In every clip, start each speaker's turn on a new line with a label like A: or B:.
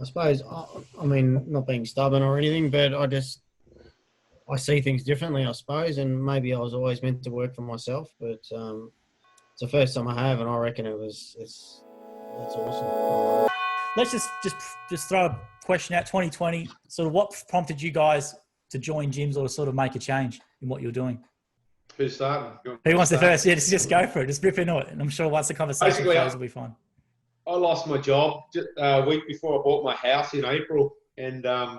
A: I suppose, I mean, not being stubborn or anything, but I see things differently, I suppose, and maybe I was always meant to work for myself, but it's the first time I have, and I reckon that's awesome.
B: Let's just throw a question out. 2020, sort of what prompted you guys to join gyms or to sort of make a change in what you're doing?
C: Who's starting?
B: Who wants to first? Yeah, just go for it. Just rip into it. And I'm sure once the conversation flows, it'll be fine.
C: I lost my job a week before I bought my house in April, and I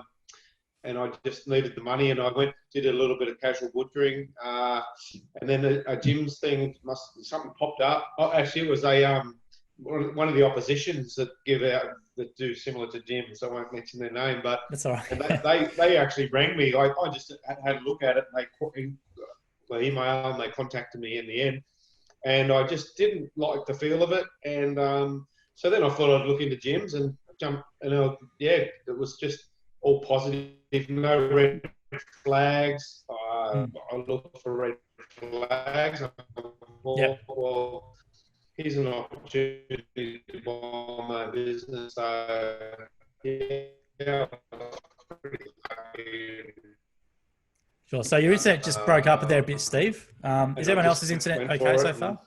C: just needed the money, and I did a little bit of casual butchering, and then a gyms thing something popped up. Oh, actually, it was one of the oppositions that do similar to gyms. I won't mention their name, but
B: that's all right.
C: And they actually rang me. I just had a look at it, and they email, and they contacted me in the end, and I just didn't like the feel of it, and so then I thought I'd look into gyms and jump, and it was just all positive, no red flags. I look for red flags. Well, here's an opportunity to buy my business.
B: Sure. So your internet just broke up there a bit, Steve. Is everyone else's internet okay so far?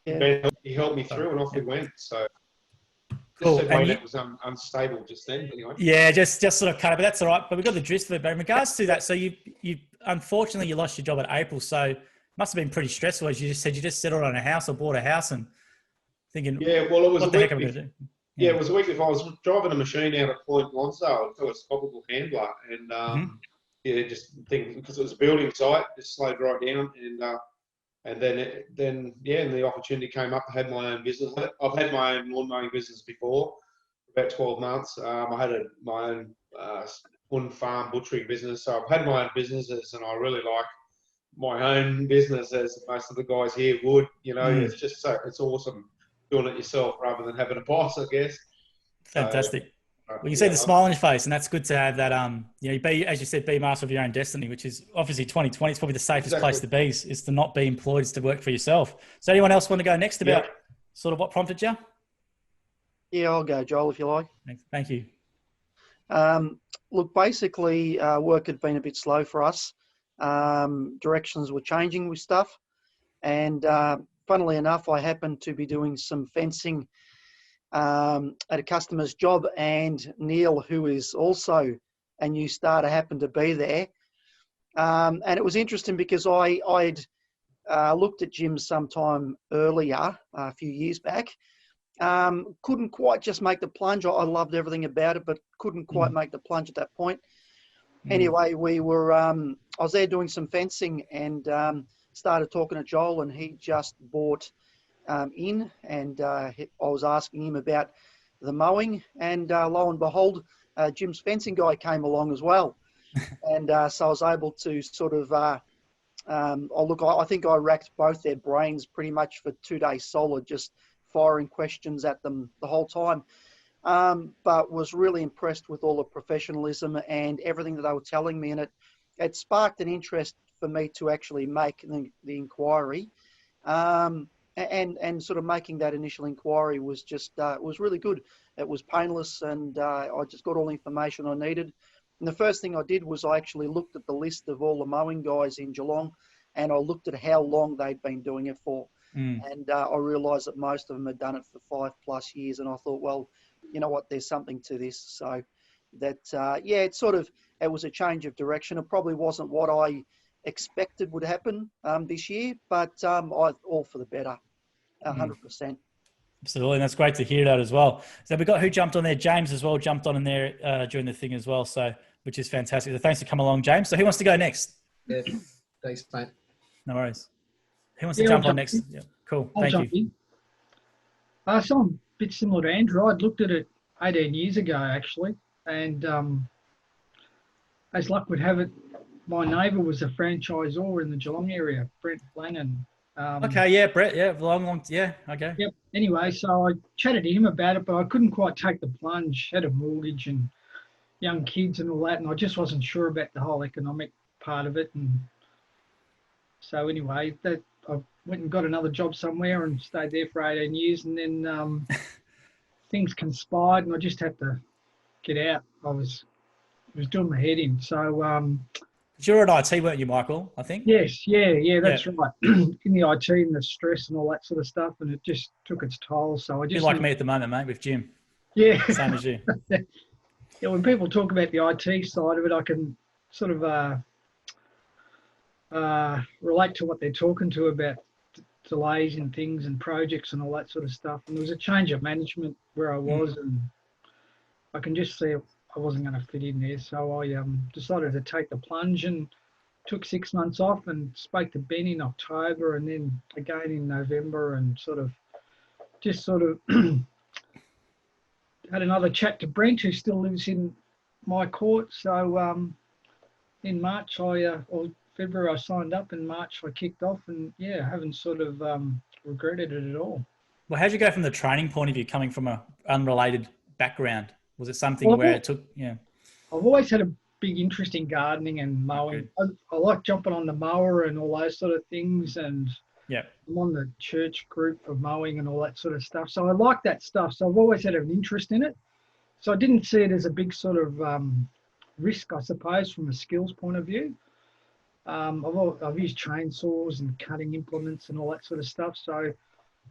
C: Yeah. He helped me through, and off we went. So.
B: Cool.
C: And it was unstable just then. Anyway.
B: Yeah, just sort of cut it, but that's all right. But we got the gist of it. But in regards to that, so you unfortunately you lost your job at April, so it must have been pretty stressful. As you just said, you just settled on a house or bought a house and thinking,
C: yeah, well, it was
B: what the heck am I going to do?
C: Yeah, it was a week before I was driving a machine out of Point Lonsdale to a stoppable handler, and just thinking because it was a building site, just slowed right down, and then the opportunity came up. I had my own business. I've had my own lawn mowing business before, about 12 months. I had my own one farm butchering business. So I've had my own businesses, and I really like my own business, as most of the guys here would. It's just it's awesome doing it yourself rather than having a boss, I guess.
B: Fantastic. Well, you see the smile on your face, and that's good to have that. As you said, be master of your own destiny, which is obviously 2020. It's probably the safest place to be. Is to not be employed, is to work for yourself. So, anyone else want to go next about sort of what prompted you?
D: Yeah, I'll go, Joel, if you like.
B: Thank you.
D: Look, basically, work had been a bit slow for us. Directions were changing with stuff, and funnily enough, I happened to be doing some fencing at a customer's job, and Neil, who is also a new starter, happened to be there. And it was interesting because I'd looked at gyms sometime earlier, a few years back. Couldn't quite just make the plunge. I loved everything about it, but couldn't quite make the plunge at that point. Anyway, we were, I was there doing some fencing and started talking to Joel, and he just bought in, and I was asking him about the mowing, and lo and behold, Jim's fencing guy came along as well. And so I was able to sort of, I think I racked both their brains pretty much for 2 days solid, just firing questions at them the whole time. But was really impressed with all the professionalism and everything that they were telling me, and it sparked an interest for me to actually make the inquiry. And sort of making that initial inquiry was just, was really good. It was painless, and I just got all the information I needed. And the first thing I did was I actually looked at the list of all the mowing guys in Geelong, and I looked at how long they'd been doing it for. And I realised that most of them had done it for 5+ years. And I thought, well, you know what, there's something to this. So that, it was a change of direction. It probably wasn't what I expected would happen this year, but all for the better. 100%.
B: Absolutely, and that's great to hear that as well. So we got who jumped on there. James as well jumped on in there during the thing as well. So which is fantastic. So thanks for coming along, James. So who wants to go next?
E: Yeah, thanks, mate.
B: No worries. Who wants to jump on next? Yeah, cool. Thank you.
F: So I'm a bit similar to Andrew. I'd looked at it 18 years ago actually, and as luck would have it, my neighbour was a franchisor in the Geelong area, Brent Lannan.
B: Okay, yeah, Brett, yeah, long, yeah, okay.
F: Yep. Anyway, so I chatted to him about it, but I couldn't quite take the plunge. Had a mortgage and young kids and all that, and I just wasn't sure about the whole economic part of it. And so anyway, I went and got another job somewhere and stayed there for 18 years, and then things conspired, and I just had to get out. It was doing my head in. So
B: You're at IT, weren't you, Michael? I think.
F: yes, yeah, that's right. In the IT and the stress and all that sort of stuff, and it just took its toll. So I
B: Be
F: just
B: like me at the moment, mate, with Jim.
F: yeah,
B: Same as you.
F: yeah. When people talk about the IT side of it, I can sort of relate to what they're talking to about delays in things and projects and all that sort of stuff. And there was a change of management where I was, and I can just see I wasn't going to fit in there. So I decided to take the plunge and took 6 months off and spoke to Ben in October and then again in November and sort of had another chat to Brent, who still lives in my court. So in March, or February, I signed up. In March, I kicked off, and yeah, haven't sort of regretted it at all.
B: Well, how'd you go from the training point of view, coming from an unrelated background? Was it something
F: Well,
B: where it took, yeah?
F: I've always had a big interest in gardening and mowing. I like jumping on the mower and all those sort of things, and
B: Yeah.
F: I'm on the church group for mowing and all that sort of stuff. So I like that stuff. So I've always had an interest in it. So I didn't see it as a big sort of risk, I suppose, from a skills point of view. I've used chainsaws and cutting implements and all that sort of stuff. So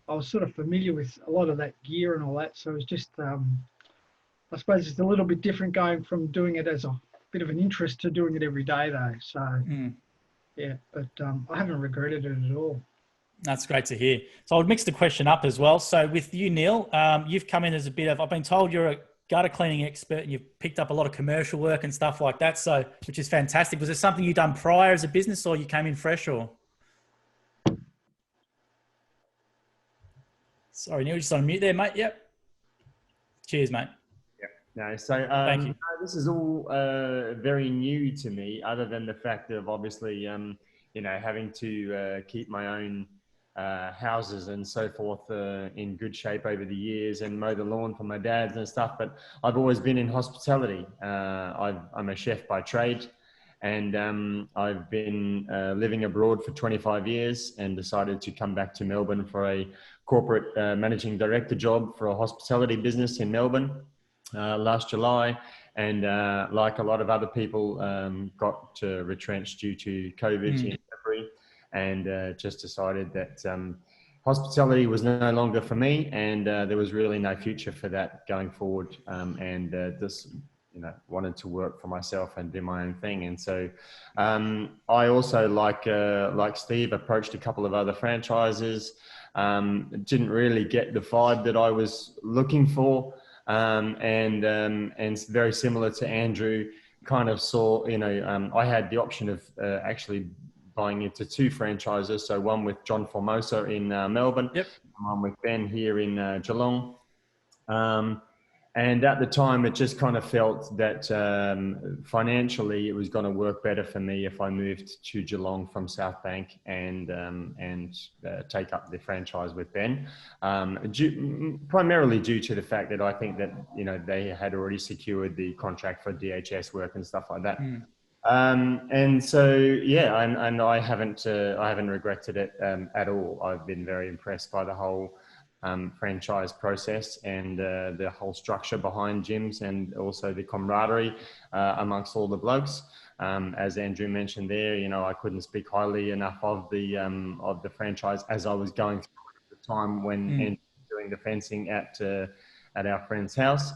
F: I was sort of familiar with a lot of that gear and all that. So it was just, I suppose it's a little bit different going from doing it as a bit of an interest to doing it every day though. So yeah, but I haven't regretted it at all.
B: That's great to hear. So I would mix the question up as well. So with you, Neil, you've come in as a bit of, I've been told you're a gutter cleaning expert and you've picked up a lot of commercial work and stuff like that. So, which is fantastic. Was it something you'd done prior as a business or you came in fresh or? Sorry, Neil, just on mute there, mate. Yep. Cheers, mate.
G: No, so
B: Thank you.
G: this is all very new to me, other than the fact of obviously, you know, having to keep my own houses and so forth in good shape over the years and mow the lawn for my dads and stuff. But I've always been in hospitality. I'm a chef by trade, and I've been living abroad for 25 years and decided to come back to Melbourne for a corporate managing director job for a hospitality business in Melbourne. Last July, and like a lot of other people, got retrenched due to COVID in February, and just decided that hospitality was no longer for me, and there was really no future for that going forward. And just, you know, wanted to work for myself and do my own thing. And so I also, like Steve, approached a couple of other franchises. Didn't really get the vibe that I was looking for. And very similar to Andrew, kind of saw, you know, I had the option of actually buying into 2 franchises. So one with John Formosa in Melbourne,
B: Yep.
G: and one with Ben here in Geelong. And at the time, it just kind of felt that financially, it was going to work better for me if I moved to Geelong from South Bank and take up the franchise with Ben. Primarily due to the fact that I think that, you know, they had already secured the contract for DHS work and stuff like that. And so, yeah, and I haven't regretted it at all. I've been very impressed by the whole franchise process and the whole structure behind gyms, and also the camaraderie amongst all the blokes. As Andrew mentioned there, you know, I couldn't speak highly enough of the franchise as I was going through at the time when doing the fencing at our friend's house.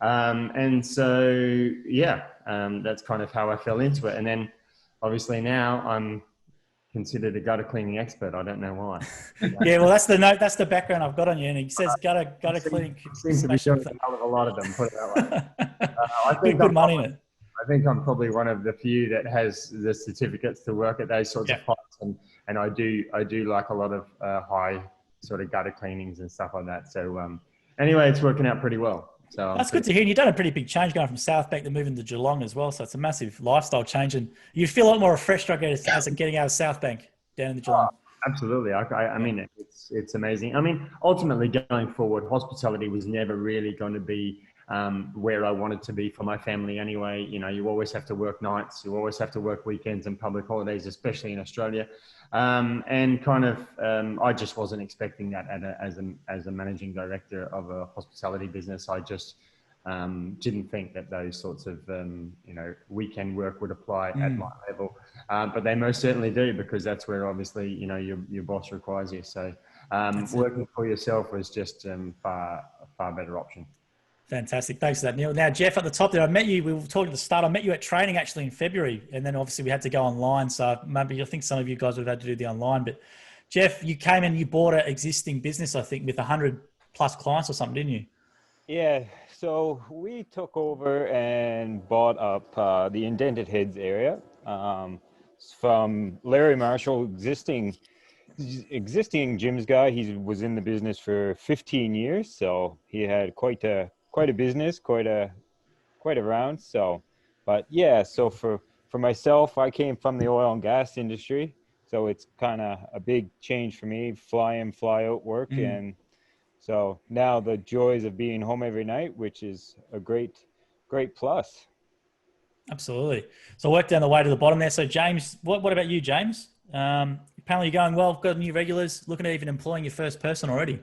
G: And so, yeah, that's kind of how I fell into it. And then obviously now I'm considered a gutter cleaning expert. I don't know why.
B: Yeah, well, that's the note. That's the background I've got on you, and he says gutter cleaning.
G: Seems to be doing a hell of a lot of them. Put it that way. I think
B: good money in it.
G: I think I'm probably one of the few that has the certificates to work at those sorts of fights, and I do like a lot of high sort of gutter cleanings and stuff like that. So anyway, it's working out pretty well. So
B: That's good to hear. And you've done a pretty big change going from South Bank to moving to Geelong as well. So it's a massive lifestyle change, and you feel a lot more refreshed, I guess, as getting out of South Bank down in the Geelong.
G: Absolutely. I mean, it's amazing. I mean, ultimately going forward, hospitality was never really going to be where I wanted to be for my family anyway. You know, you always have to work nights, you always have to work weekends and public holidays, especially in Australia. And kind of, I just wasn't expecting that as a managing director of a hospitality business. I just didn't think that those sorts of, weekend work would apply at my level. But they most certainly do, because that's where obviously, your boss requires you. So working for yourself was just far better option.
B: Fantastic. Thanks for that, Neil. Now, Jeff, at the top there, I met you, we were talking at the start, I met you at training actually in February. And then obviously we had to go online. So maybe I think some of you guys would have had to do the online. But Jeff, you came in, you bought an existing business, I think, with 100 plus clients or something, didn't you?
H: Yeah, so we took over and bought up the Indented Heads area from Larry Marshall, existing gyms guy. He was in the business for 15 years, so he had quite a business, quite a round. So, but yeah, so for myself, I came from the oil and gas industry, so it's kind of a big change for me, fly in, fly out work. And so now the joys of being home every night, which is a great plus.
B: Absolutely. So work down the way to the bottom there. So James, what about you, James? Apparently you're going well, got new regulars, looking at even employing your first person already.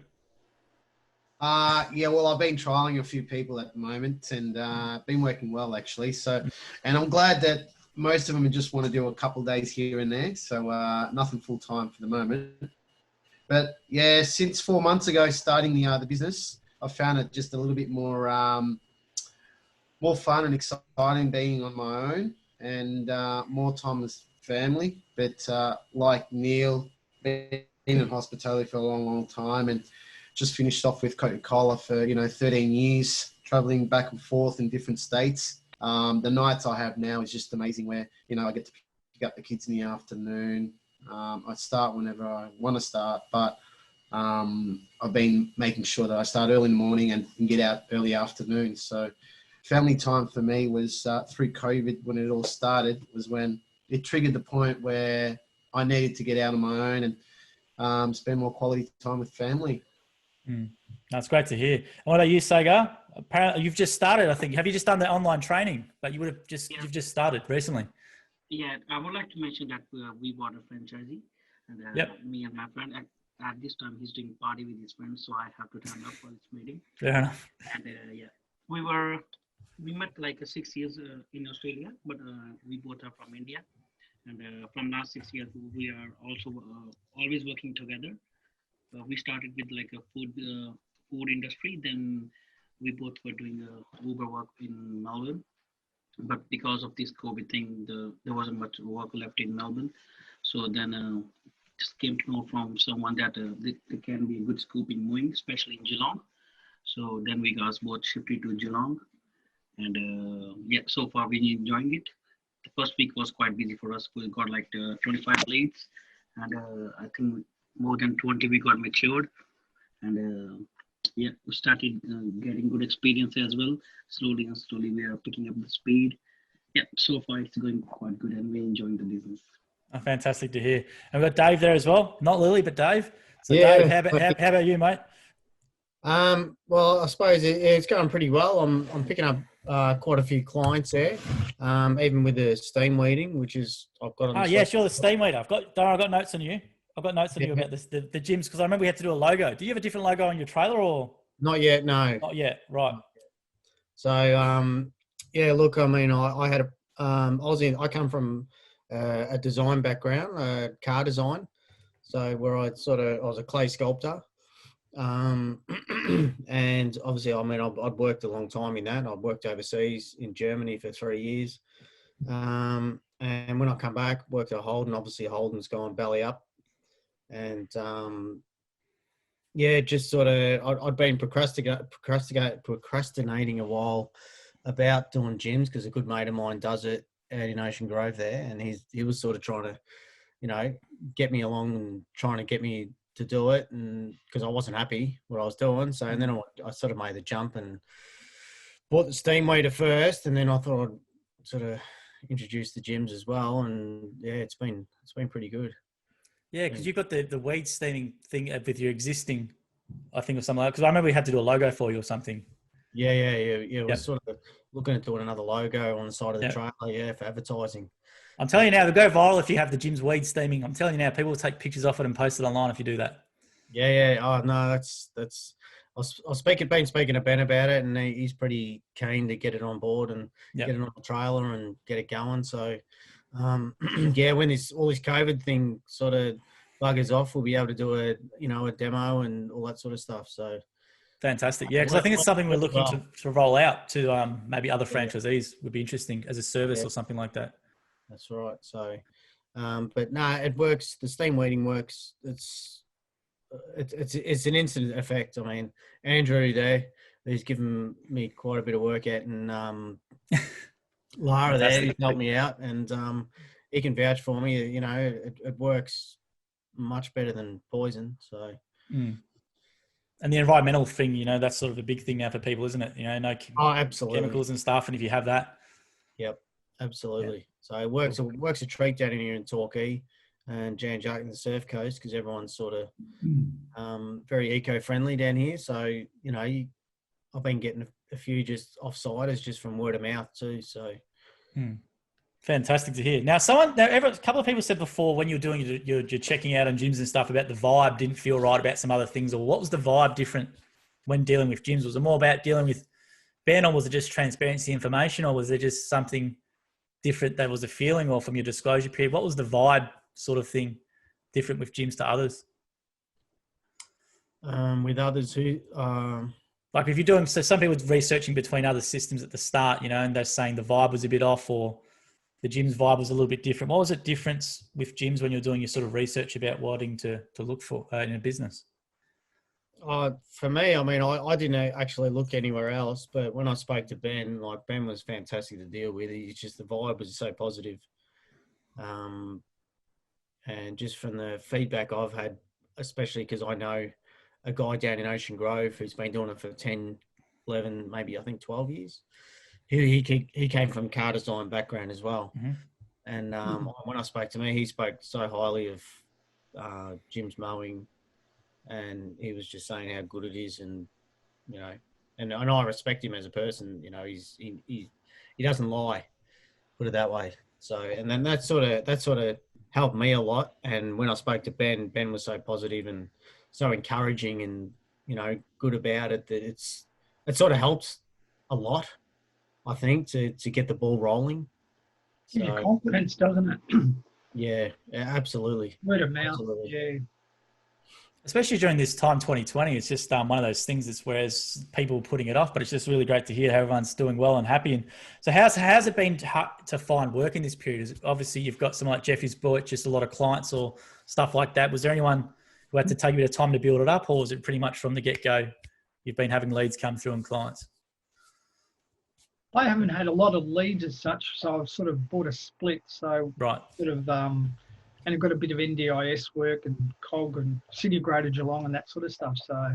E: Yeah, well, I've been trialing a few people at the moment, and been working well actually. So, and I'm glad that most of them just want to do a couple of days here and there. So nothing full time for the moment. But yeah, since 4 months ago starting the business, I found it just a little bit more fun and exciting being on my own, and more time with family. But like Neil, been in hospitality for a long time, and just finished off with Coca-Cola for 13 years, traveling back and forth in different states. The nights I have now is just amazing, where I get to pick up the kids in the afternoon. I start whenever I want to start, but I've been making sure that I start early in the morning and get out early afternoon. So family time for me was through COVID, when it all started, was when it triggered the point where I needed to get out on my own and spend more quality time with family.
B: That's great to hear. And what about you, Sagar? Apparently you've just started, I think. Have you just done the online training? But you've just started recently.
I: Yeah, I would like to mention that we bought a franchisee, and me and my friend, at this time he's doing party with his friends, so I have to turn up for this meeting.
B: Fair enough.
I: And we met like 6 years in Australia, but we both are from India, and from last 6 years we are also always working together. We started with like a food industry, then we both were doing Uber work in Melbourne. But because of this COVID thing, there wasn't much work left in Melbourne. So then just came to know from someone that there can be a good scoop in Mowing, especially in Geelong. So then we guys both shifted to Geelong. And so far we're enjoying it. The first week was quite busy for us. We got like 25 leads, and I think more than 20 we got matured. And we started getting good experience as well. Slowly we are picking up the speed. Yeah, so far it's going quite good, and we're enjoying the business.
B: Oh, fantastic to hear. And we've got Dave there as well. Not Lily, but Dave. So
A: Yeah.
B: Dave, how about you, mate?
A: Well, I suppose it's going pretty well. I'm picking up quite a few clients there, even with the steam weeding, which is I've got.
B: Oh yeah, sure. The steam weeder. I've got notes on you. I've got notes on you about this, the gyms, because I remember we had to do a logo. Do you have a different logo on your trailer or?
A: Not yet, no.
B: Not yet, right.
A: So, look, I mean, I had I come from a design background, car design. So where I was a clay sculptor. And obviously, I mean, I'd worked a long time in that. I'd worked overseas in Germany for 3 years. And when I come back, worked at Holden. Obviously, Holden's gone belly up. And just I'd been procrastinating a while about doing gyms, because a good mate of mine does it out in Ocean Grove there, and he was sort of trying to, get me along and trying to get me to do it, and because I wasn't happy what I was doing. So, and then I sort of made the jump and bought the steam weeder first, and then I thought I'd sort of introduce the gyms as well, and yeah, it's been pretty good.
B: Yeah, because you've got the weed steaming thing with your existing, I think, or something like that. Because I remember we had to do a logo for you or something.
A: Yeah. We're sort of looking at doing another logo on the side of the trailer, for advertising.
B: I'm telling you now, they'll go viral if you have the gym's weed steaming. I'm telling you now, people will take pictures off it and post it online if you do that.
A: Yeah. Oh no, that's. been speaking to Ben about it, and he's pretty keen to get it on board and
B: Yep.
A: get it on the trailer and get it going. So, yeah, when all this COVID thing sort of buggers off, we'll be able to do a demo and all that sort of stuff. So
B: fantastic. Yeah, because I think it's something we're looking to roll out to maybe other franchisees. Would be interesting as a service or something like that.
A: That's right. So, but no, it works. The steam weeding works. It's an instant effect. I mean, Andrew there, he's given me quite a bit of work out, and Lara there, he's helped me out, and he can vouch for me. It works much better than poison. So,
B: and the environmental thing, that's sort of a big thing now for people, isn't it? No
A: absolutely.
B: chemicals and stuff, and if you have that,
A: yep, absolutely. Yeah. So it works a treat down in here in Torquay and Jan Jack in the Surf Coast, because everyone's sort of very eco-friendly down here. So I've been getting a few just offsiders just from word of mouth too. So
B: fantastic to hear. Now, a couple of people said before when you were doing your checking out on gyms and stuff about the vibe didn't feel right about some other things, or what was the vibe different when dealing with gyms? Was it more about dealing with Ben, or was it just transparency information, or was there just something different that was a feeling, or from your disclosure period? What was the vibe sort of thing different with gyms to others?
A: With others who
B: like if you're doing, so some people were researching between other systems at the start, and they're saying the vibe was a bit off, or the gym's vibe was a little bit different. What was the difference with gyms when you're doing your sort of research about wanting to look for in a business?
A: For me, I mean, I didn't actually look anywhere else, but when I spoke to Ben, Ben was fantastic to deal with. It's just the vibe was so positive. And just from the feedback I've had, especially because I know a guy down in Ocean Grove who's been doing it for 10, 11, maybe I think 12 years. He came from car design background as well.
B: Mm-hmm.
A: And when I spoke to me, he spoke so highly of Jim's Mowing, and he was just saying how good it is, and and I respect him as a person. He doesn't lie, put it that way. So, and then that sort of helped me a lot. And when I spoke to Ben was so positive and so encouraging, and good about it, that it sort of helps a lot, I think, to get the ball rolling.
F: Gives you confidence, doesn't it?
A: Yeah, absolutely.
F: Word of mouth.
A: Absolutely.
F: Yeah.
B: Especially during this time, 2020, it's just one of those things. It's whereas people putting it off, but it's just really great to hear how everyone's doing well and happy. And so, how's it been to find work in this period? Obviously, you've got someone like Jeffy's bought just a lot of clients or stuff like that. Was there anyone who had to take a bit of time to build it up, or was it pretty much from the get-go you've been having leads come through and clients?
F: I haven't had a lot of leads as such, so I've sort of bought a split. So
B: right,
F: sort of and I've got a bit of NDIS work and COG and City of Greater Geelong and that sort of stuff. So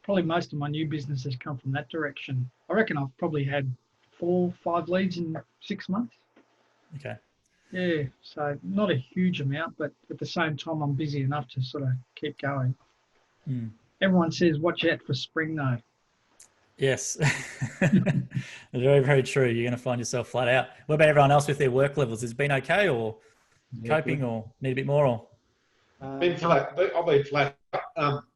F: probably most of my new business has come from that direction. I reckon I've probably had 4 or 5 leads in 6 months.
B: Okay.
F: Yeah, so not a huge amount, but at the same time, I'm busy enough to sort of keep going. Everyone says watch out for spring though.
B: Yes. Very, very true. You're going to find yourself flat out. What about everyone else with their work levels? Has it been okay, or coping,
A: good.
B: Or need a bit more? Or
C: Been flat. I've been flat.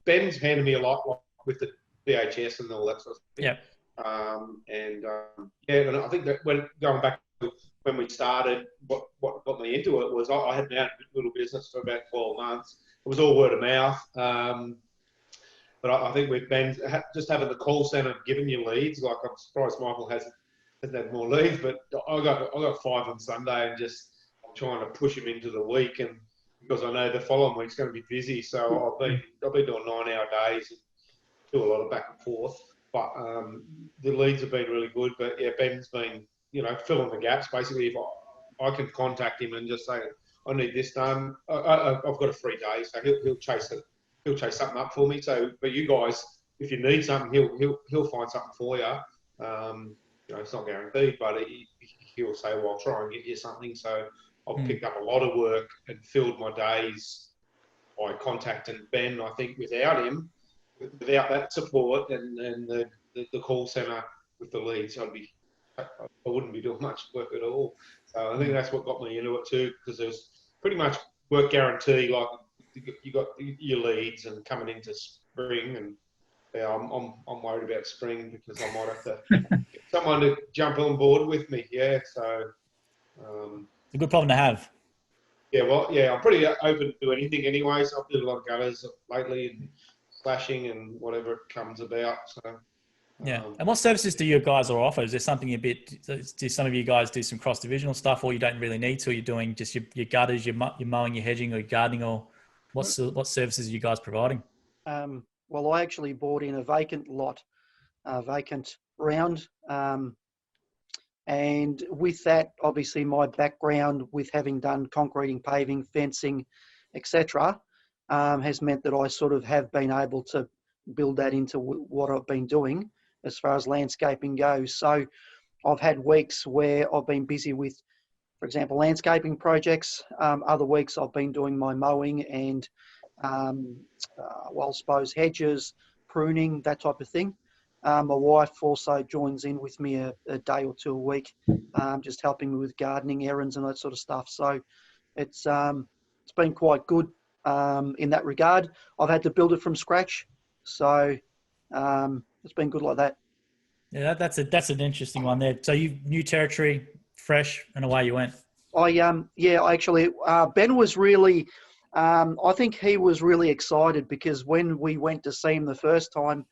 C: Ben's handed me a lot with the VHS and all that sort of thing.
B: Yeah.
C: And I think that going back to when we started, what got me into it was I had a little business for about 12 months. It was all word of mouth. But I think with Ben, just having the call centre giving you leads, like I'm surprised Michael hasn't had more leads, but I got 5 on Sunday, and just I'm trying to push him into the week, and because I know the following week's going to be busy, so I've been doing 9-hour days and do a lot of back and forth. But the leads have been really good. But yeah, Ben's been filling the gaps. Basically, if I can contact him and just say I need this done, I've got a free day, so he'll chase it. He'll chase something up for me. So, but you guys, if you need something, he'll find something for you. It's not guaranteed, but he'll say, "Well, I'll try and get you something." So, I've picked up a lot of work and filled my days by contacting Ben. I think without him, without that support and the call centre with the leads, I wouldn't be doing much work at all. So, I think that's what got me into it too, because there's pretty much work guarantee, like. You got your leads and coming into spring, and yeah, I'm worried about spring because I might have to get someone to jump on board with me. Yeah, so
B: It's a good problem to have.
C: yeah, well, yeah, I'm pretty open to anything anyway. So I've did a lot of gutters lately and slashing and whatever it comes about. So
B: Yeah. And what services do you guys offer? Is there something a bit, do some of you guys do some cross divisional stuff, or you don't really need to? You're doing just your gutters, your mowing, your hedging, or your gardening, or what services are you guys providing?
D: Well, I actually bought in a vacant lot, vacant round. And with that, obviously my background with having done concreting, paving, fencing, etc., has meant that I sort of have been able to build that into what I've been doing as far as landscaping goes. So I've had weeks where I've been busy with, for example, landscaping projects. Other weeks I've been doing my mowing and, well, I suppose hedges, pruning, that type of thing. My wife also joins in with me a day or two a week, just helping me with gardening errands and that sort of stuff. So it's been quite good in that regard. I've had to build it from scratch, so it's been good like that.
B: Yeah, that's an interesting one there. So you new territory, fresh, and away you went.
D: Actually, Ben was really, I think he was really excited because when we went to see him the first time,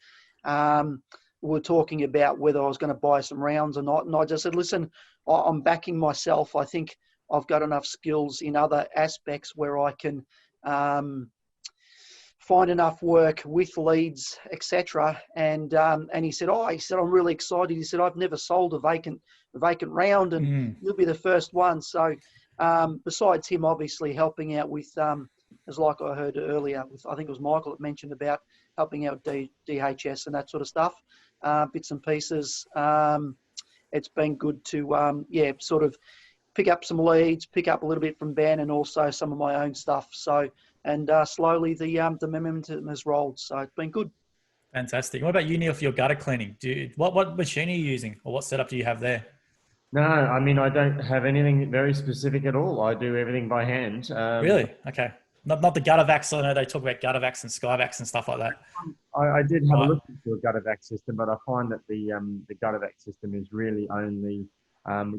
D: we were talking about whether I was going to buy some rounds or not. And I just said, listen, I'm backing myself. I think I've got enough skills in other aspects where I can find enough work with leads, etc. And he said, I'm really excited. He said, I've never sold a vacant round, and you'll be the first one. So besides him, obviously helping out with, as like I heard earlier, with I think it was Michael that mentioned about helping out DHS and that sort of stuff, bits and pieces. It's been good to sort of pick up some leads, pick up a little bit from Ben, and also some of my own stuff. So. And slowly the momentum has rolled, so it's been good.
B: Fantastic. What about you, Neil, for your gutter cleaning? What machine are you using, or what setup do you have there?
G: No, I mean, I don't have anything very specific at all. I do everything by hand.
B: Really? Okay. Not the gutter vacs. I know they talk about gutter vacs and sky vacs and stuff like that.
G: I did have a look into a gutter vac system, but I find that the gutter vac system is really only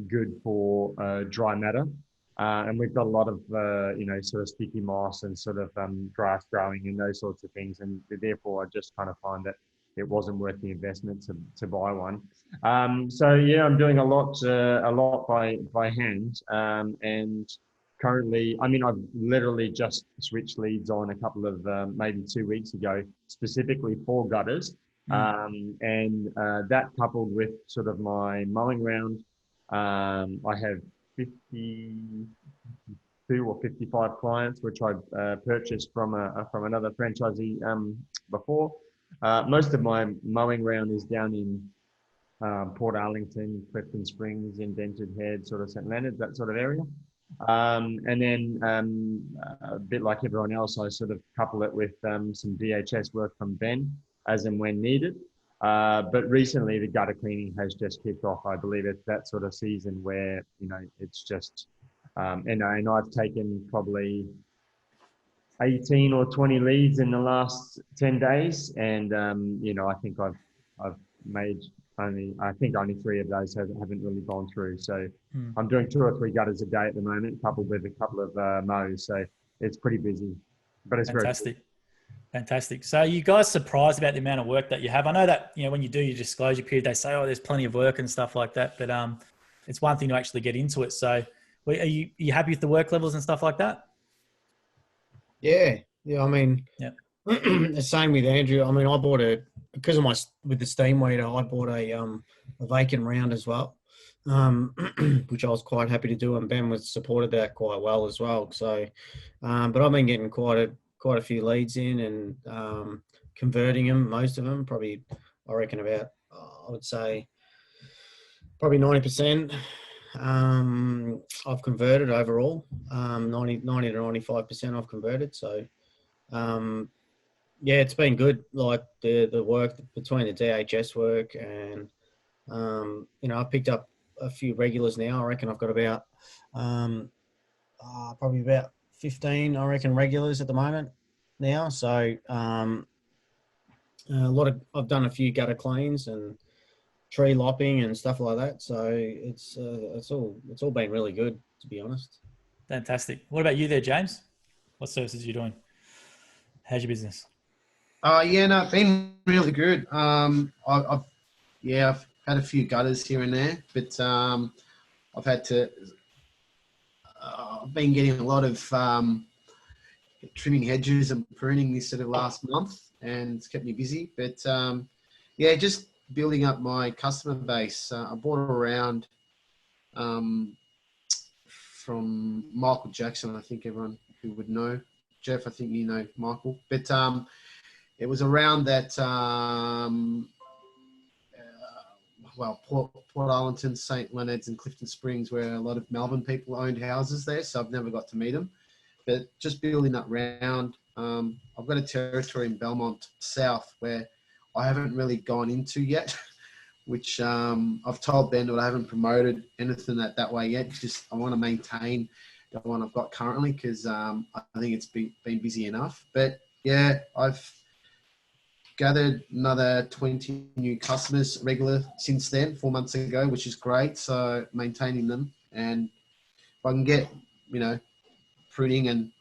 G: good for dry matter. And we've got a lot of, sort of sticky moss and sort of grass growing and those sorts of things. And therefore, I just kind of find that it wasn't worth the investment to buy one. So yeah, I'm doing a lot by hand. And currently, I mean, I've literally just switched leads on a couple of, maybe 2 weeks ago, specifically for gutters. And that coupled with sort of my mowing round, I have 52 or 55 clients, which I purchased from another franchisee before. Most of my mowing round is down in Port Arlington, Clifton Springs, Indented Head, sort of St Leonard, that sort of area. And then a bit like everyone else, I sort of couple it with some DHS work from Ben as and when needed. But recently the gutter cleaning has just kicked off. I believe it's that sort of season where, it's just, and I've taken probably 18 or 20 leads in the last 10 days. And, I think I've made only 3 of those haven't really gone through. So I'm doing 2 or 3 gutters a day at the moment, coupled with a couple of mows. So it's pretty busy, but it's
B: fantastic.
G: Very cool.
B: Fantastic. So are you guys surprised about the amount of work that you have? I know that, when you do your disclosure period, they say, there's plenty of work and stuff like that, but it's one thing to actually get into it. So are you happy with the work levels and stuff like that?
A: Yeah. I mean, the same with Andrew. I mean, I bought because of with the steam weeder, I bought a vacant round as well, which I was quite happy to do, and Ben was supported that quite well as well. So, but I've been getting quite a few leads in and converting them, most of them, probably, I reckon about, I would say, probably 90%. I've converted overall, 90 to 95% I've converted. So, it's been good. Like the work between the DHS work and, I picked up a few regulars now. I reckon I've got about, probably about 15, I reckon, regulars at the moment now. So, I've done a few gutter cleans and tree lopping and stuff like that. So it's all been really good, to be honest.
B: Fantastic. What about you there, James? What services are you doing? How's your business?
E: Yeah, no, it's been really good. I've had a few gutters here and there, but I've had to. I've been getting a lot of trimming hedges and pruning this sort of last month, and it's kept me busy. But yeah, just building up my customer base. I bought around from Michael Jackson. I think everyone who would know Jeff. I think you know Michael, but it was around that. Well, Port Arlington, St. Leonard's and Clifton Springs, where a lot of Melbourne people owned houses there. So I've never got to meet them, but just building that round. I've got a territory in Belmont South where I haven't really gone into yet, which I've told Ben that I haven't promoted anything that way yet. Just I want to maintain the one I've got currently because I think it's been busy enough. But yeah, I've gathered another 20 new customers regular since then, 4 months ago, which is great. So maintaining them, and if I can get, pruning and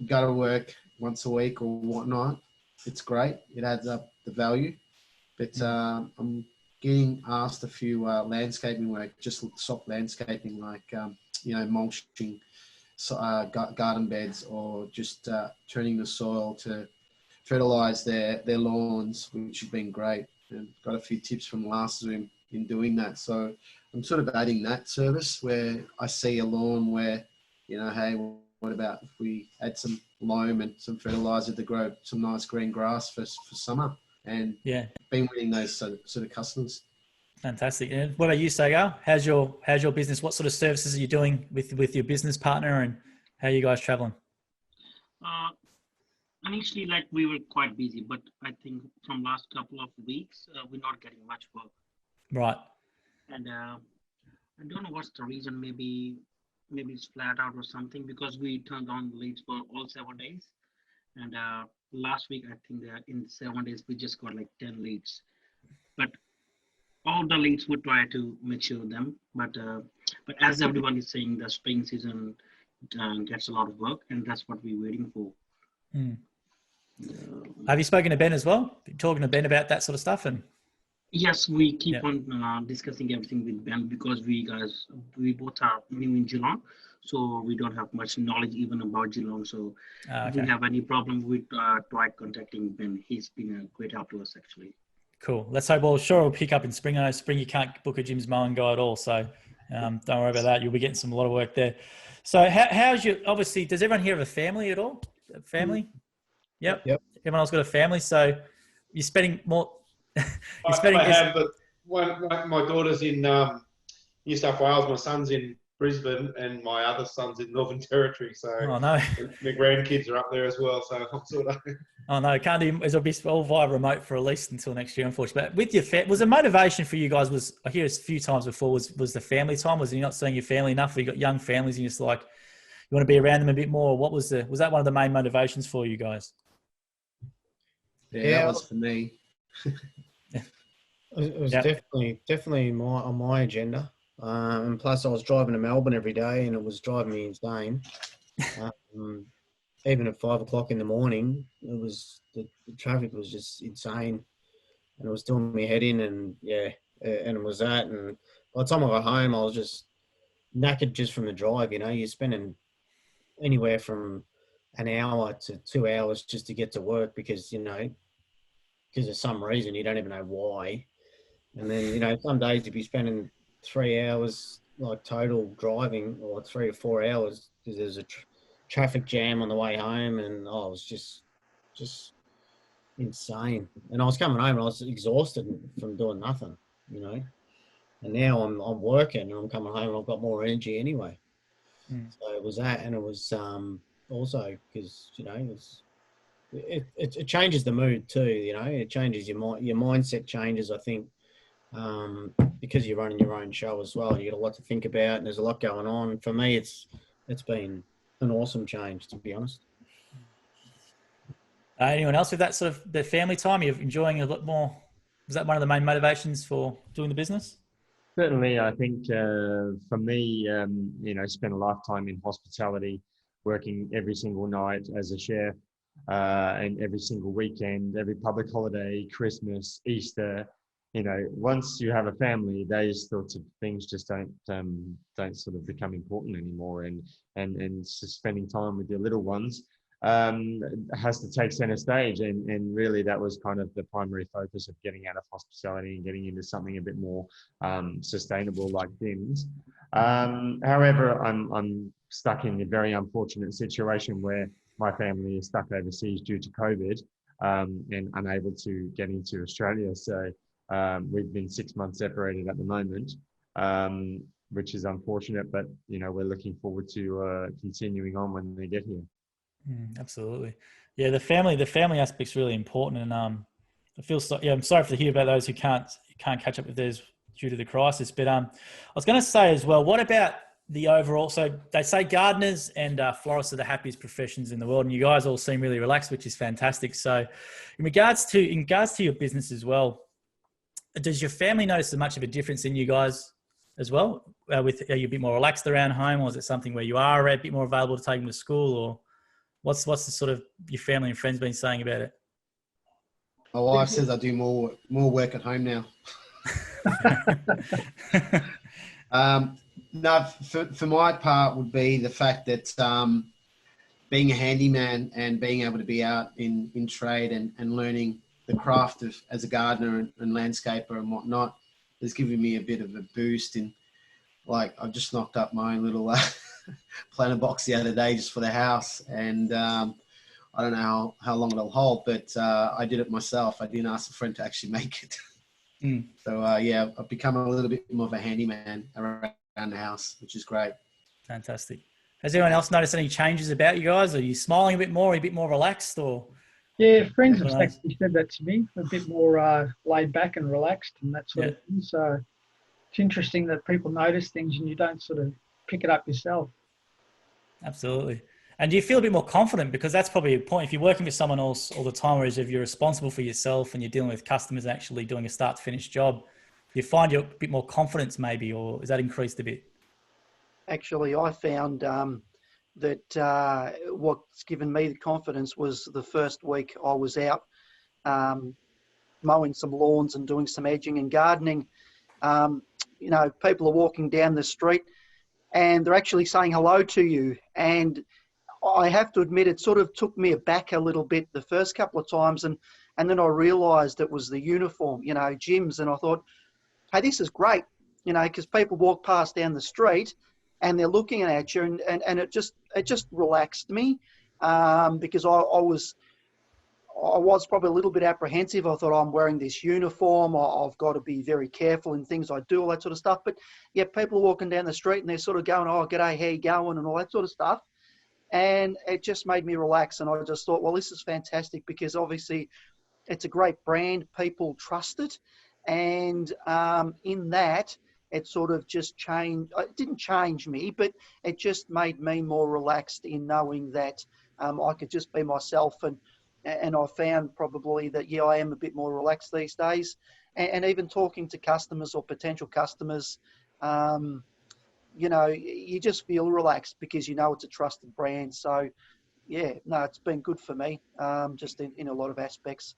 E: gutter work once a week or whatnot, it's great. It adds up the value. But I'm getting asked a few landscaping work, just soft landscaping, like, mulching garden beds, or just turning the soil to fertilize their lawns, which have been great, and got a few tips from last Zoom in doing that. So I'm sort of adding that service where I see a lawn where, hey, what about if we add some loam and some fertilizer to grow some nice green grass for summer? And been winning those sort of customers.
B: Fantastic. And what about you, Sagar? How's your business? What sort of services are you doing with your business partner, and how are you guys traveling?
I: Initially, we were quite busy, but I think from last couple of weeks, we're not getting much work.
B: Right.
I: And I don't know what's the reason. Maybe it's flat out or something, because we turned on leads for all 7 days. And last week, I think in 7 days, we just got 10 leads. But all the leads would try to mature them. But as everyone is saying, the spring season gets a lot of work, and that's what we're waiting for.
B: Have you spoken to Ben as well? Been talking to Ben about that sort of stuff? And
I: yes, we keep on discussing everything with Ben, because we both are new in Geelong, so we don't have much knowledge even about Geelong. So if we have any problem, we try contacting Ben. He's been a great help to us, actually.
B: Cool. Let's hope. Well, sure, we'll pick up in spring. I know spring you can't book a Jim's mowing guy at all, so don't worry about that. You'll be getting a lot of work there. So how's your? Obviously, does everyone here have a family at all? A family? Yep. Everyone else got a family, so you're spending more.
C: I have, but my daughter's in New South Wales, my son's in Brisbane, and my other son's in Northern Territory. So my grandkids are up there as well. So I'm sort of.
B: Oh no, can't do. It'll be all via remote for at least until next year, unfortunately. But with your was the motivation for you guys? Was I hear a few times before? Was the family time? Was you not seeing your family enough? Or you got young families, and you're just like you want to be around them a bit more? What was that one of the main motivations for you guys?
E: Yeah, that was for me.
A: It was definitely on my agenda. And plus, I was driving to Melbourne every day, and it was driving me insane. Even at 5 o'clock in the morning, it was the traffic was just insane, and it was doing me head in. And and it was that. And by the time I got home, I was just knackered just from the drive. You're spending anywhere from an hour to 2 hours just to get to work because of some reason you don't even know why. And then some days you'd be spending 3 hours total driving, or 3 or 4 hours, because there's a traffic jam on the way home, and it was just insane. And I was coming home and I was exhausted from doing nothing, and now I'm working and I'm coming home and I've got more energy anyway. So it was that, and it was also because it changes the mood too. It changes your mindset changes, I think, because you're running your own show as well. You got a lot to think about, and there's a lot going on. For me, it's been an awesome change, to be honest.
B: Anyone else with that sort of the family time? You're enjoying a lot more. Was that one of the main motivations for doing the business?
G: Certainly, I think for me, spent a lifetime in hospitality, working every single night as a chef, and every single weekend, every public holiday, Christmas, Easter. Once you have a family, those sorts of things just don't sort of become important anymore, and just spending time with your little ones has to take center stage, and really that was kind of the primary focus of getting out of hospitality and getting into something a bit more sustainable like gyms. However, I'm stuck in a very unfortunate situation where my family is stuck overseas due to COVID, and unable to get into Australia. So we've been 6 months separated at the moment, which is unfortunate, but we're looking forward to continuing on when they get here.
B: Absolutely. Yeah, the family aspect's really important, and I feel I'm sorry to hear about those who can't catch up with theirs due to the crisis. But I was going to say as well, what about the overall? So they say gardeners and florists are the happiest professions in the world, and you guys all seem really relaxed, which is fantastic. So, in regards to your business as well, does your family notice much of a difference in you guys as well? Are you a bit more relaxed around home, or is it something where you are a bit more available to take them to school, or what's the sort of your family and friends been saying about it?
E: My wife says I do more work at home now. No, for my part would be the fact that being a handyman and being able to be out in trade and learning the craft of as a gardener and landscaper and whatnot has given me a bit of a boost in, like, I've just knocked up my own little planter box the other day just for the house, and I don't know how long it'll hold, but I did it myself. I didn't ask a friend to actually make it. So yeah, I've become a little bit more of a handyman around the house, which is great.
B: Fantastic. Has anyone else noticed any changes about you guys? Are you smiling a bit more, a bit more relaxed, or?
F: Yeah, friends have actually said that to me, a bit more laid back and relaxed and that sort of thing. So it's interesting that people notice things and you don't sort of pick it up yourself.
B: Absolutely. And do you feel a bit more confident? Because that's probably a point. If you're working with someone else all the time, whereas if you're responsible for yourself and you're dealing with customers and actually doing a start to finish job, you find you're a bit more confidence maybe, or is that increased a bit?
D: Actually, I found that what's given me the confidence was the first week I was out mowing some lawns and doing some edging and gardening. People are walking down the street and they're actually saying hello to you. And I have to admit, it sort of took me aback a little bit the first couple of times. And then I realised it was the uniform, gyms. And I thought, hey, this is great, because people walk past down the street and they're looking at you, and it just relaxed me, because I was probably a little bit apprehensive. I thought, I'm wearing this uniform, I've got to be very careful in things I do, all that sort of stuff. But yeah, people are walking down the street and they're sort of going, oh, g'day, how you going, and all that sort of stuff. And it just made me relax. And I just thought, well, this is fantastic, because obviously it's a great brand. People trust it. And in that, it sort of just changed. It didn't change me, but it just made me more relaxed in knowing that I could just be myself. And I found probably that, yeah, I am a bit more relaxed these days. And even talking to customers or potential customers, you just feel relaxed because it's a trusted brand. So, yeah, no, it's been good for me, just in a lot of aspects,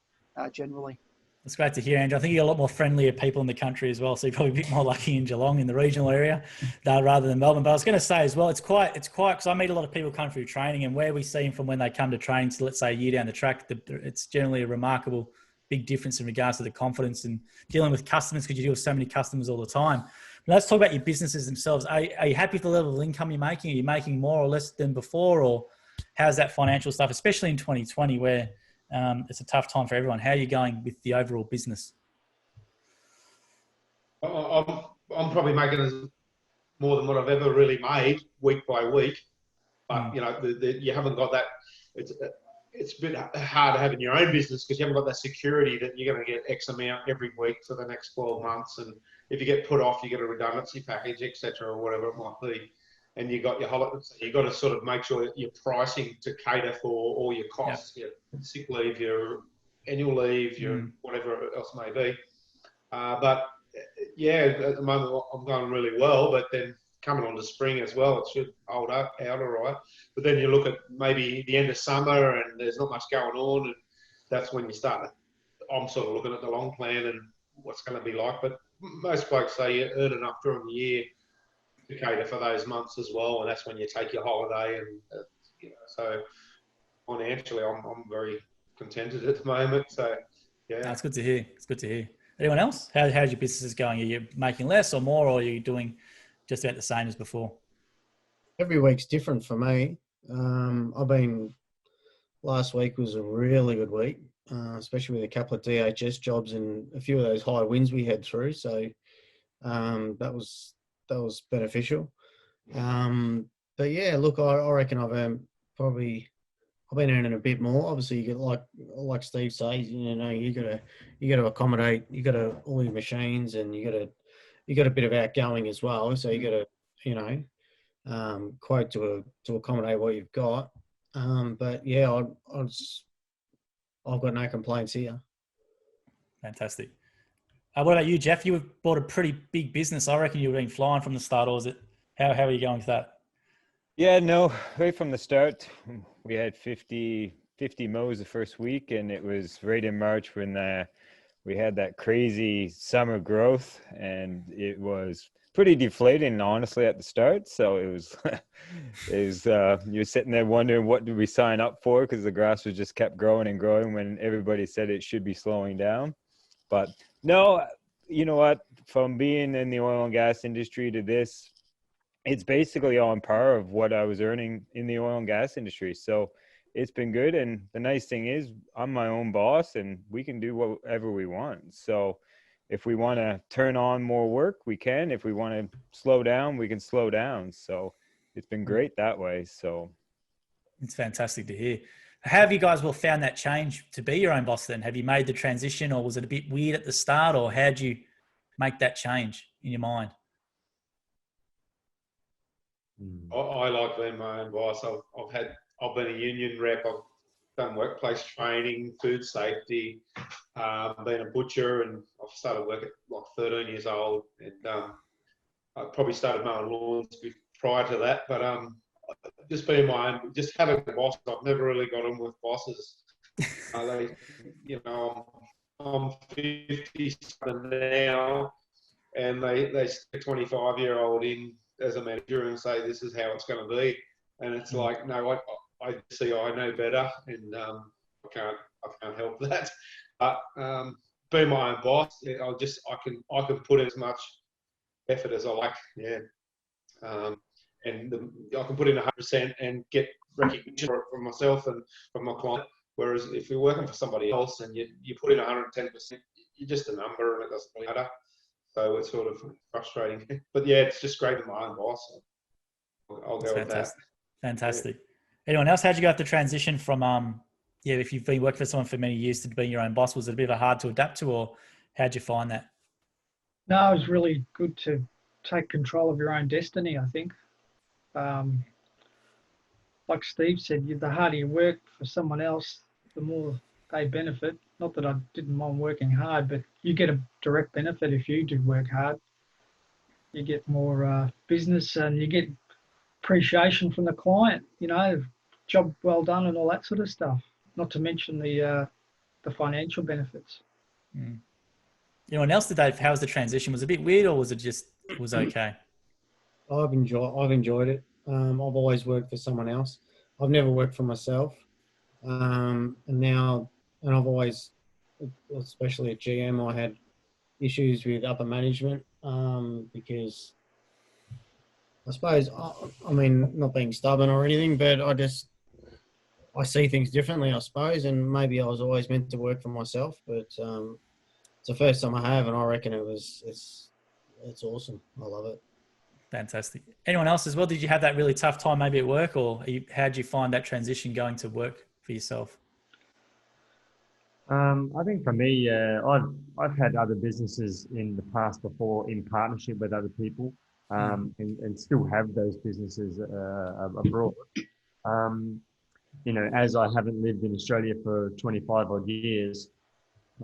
D: generally.
B: That's great to hear, Andrew. I think you're a lot more friendlier people in the country as well, so you're probably a bit more lucky in Geelong, in the regional area, rather than Melbourne. But I was going to say as well, it's quite because I meet a lot of people come through training, and where we see them from when they come to training to, let's say, a year down the track, it's generally a remarkable big difference in regards to the confidence and dealing with customers, because you deal with so many customers all the time. But let's talk about your businesses themselves. Are you happy with the level of income you're making? Are you making more or less than before, or how's that financial stuff, especially in 2020 where it's a tough time for everyone? How are you going with the overall business?
C: I'm probably making more than what I've ever really made week by week, but you haven't got that. It's a bit hard to have in your own business because you haven't got that security that you're going to get X amount every week for the next 12 months, and if you get put off, you get a redundancy package, etc., or whatever it might be. and you got your holidays. So you got to sort of make sure that you're pricing to cater for all your costs, your sick leave, your annual leave, your whatever else may be. But yeah, at the moment I'm going really well, but then coming on to spring as well, it should hold out all right. But then you look at maybe the end of summer and there's not much going on, and that's when you start to, I'm sort of looking at the long plan and what's going to be like. But most blokes say you earn enough during the year to cater for those months as well, and that's when you take your holiday. And so financially, I'm very contented at the moment. So yeah,
B: that's good to hear. It's good to hear. Anyone else? How's your business going? Are you making less or more, or are you doing just about the same as before?
A: Every week's different for me. Last week was a really good week, especially with a couple of DHS jobs and a few of those high winds we had through. So that was beneficial. But yeah, look, I reckon I've been earning a bit more. Obviously, you get like Steve says, you got to accommodate, all your machines, and you got a bit of outgoing as well. So you got to quote to accommodate what you've got. But yeah, I've got no complaints here.
B: Fantastic. What about you, Jeff? You bought a pretty big business. I reckon you've been flying from the start, or is it? How are you going with that?
H: Yeah, no, right from the start, we had 50 mows the first week, and it was right in March when we had that crazy summer growth, and it was pretty deflating, honestly, at the start. So it was, you're sitting there wondering, what did we sign up for? Because the grass was just kept growing and growing when everybody said it should be slowing down. But no, you know what? From being in the oil and gas industry to this, it's basically on par of what I was earning in the oil and gas industry. So it's been good. And the nice thing is I'm my own boss and we can do whatever we want. So if we want to turn on more work, we can. If we want to slow down, we can slow down. So it's been great that way. So
B: it's fantastic to hear. How have you guys found that change to be your own boss then? Have you made the transition, or was it a bit weird at the start, or how'd you make that change in your mind?
C: I like being my own boss. I've been a union rep. I've done workplace training, food safety, been a butcher, and I've started work at like 13 years old. And I probably started mowing lawns prior to that. But just being my own, just having a boss. I've never really got on with bosses. I'm 50 now, and they stick a 25-year-old in as a manager and say this is how it's going to be, and it's like, no, I see I know better, and I can't help that. But being my own boss, I can put in as much effort as I like, and I can put in 100% and get recognition from myself and from my client. Whereas if you're working for somebody else and you put in 110%, you're just a number and it doesn't really matter. So it's sort of frustrating. But yeah, it's just great in my own boss. I'll go with that.
B: Fantastic. Yeah. Anyone else? How'd you go after transition from, if you've been working for someone for many years to being your own boss, was it a bit of a hard to adapt to, or how'd you find that?
F: No, it was really good to take control of your own destiny, I think. Like Steve said, the harder you work for someone else, the more they benefit. Not that I didn't mind working hard, but you get a direct benefit if you do work hard. You get more business and you get appreciation from the client, job well done and all that sort of stuff. Not to mention the financial benefits.
B: Anyone else today? How was the transition? Was it a bit weird, or was it okay?
A: I've enjoyed it. I've always worked for someone else. I've never worked for myself. And I've always, especially at GM, I had issues with upper management because I suppose, not being stubborn or anything, but I see things differently, I suppose, and maybe I was always meant to work for myself, but it's the first time I have, and I reckon it's awesome. I love it.
B: Fantastic. Anyone else as well? Did you have that really tough time maybe at work, or how'd you find that transition going to work for yourself?
G: I think for me, I've had other businesses in the past before in partnership with other people. and still have those businesses abroad. You know, as I haven't lived in Australia for 25 odd years,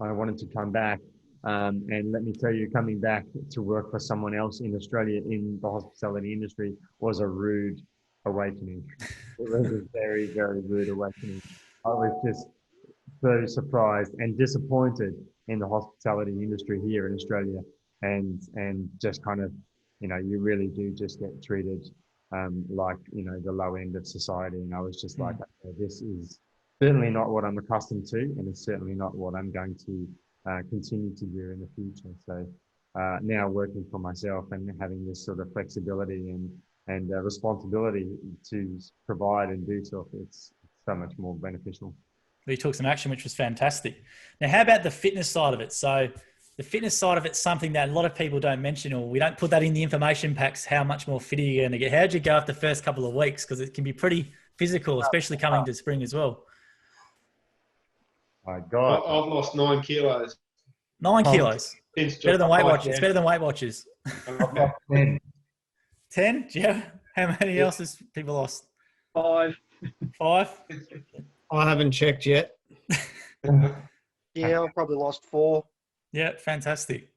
G: I wanted to come back. And let me tell you, coming back to work for someone else in Australia in the hospitality industry was a rude awakening. It was a very, very rude awakening. I was just so surprised and disappointed in the hospitality industry here in Australia, and just kind of, you know, you really do just get treated like, you know, the low end of society. And I was just like, okay, this is certainly not what I'm accustomed to, and it's certainly not what I'm going to continue to do in the future. So now working for myself and having this sort of flexibility and responsibility to provide and do stuff, it's so much more beneficial.
B: You took some action, which was fantastic. Now, how about the fitness side of it? So the fitness side of it's something that a lot of people don't mention, or we don't put that in the information packs, how much more fit are you going to get? How did you go after the first couple of weeks? Because it can be pretty physical, especially coming to spring as well.
G: My God.
C: I've lost 9 kilos.
B: 9 kilos. Better than Weight Watchers. It's better than Weight Watchers.
G: 10.
B: 10? Yeah. How many else has people lost?
F: 5.
B: 5?
A: I haven't checked yet.
D: Yeah, I've probably lost 4.
B: Yeah, fantastic.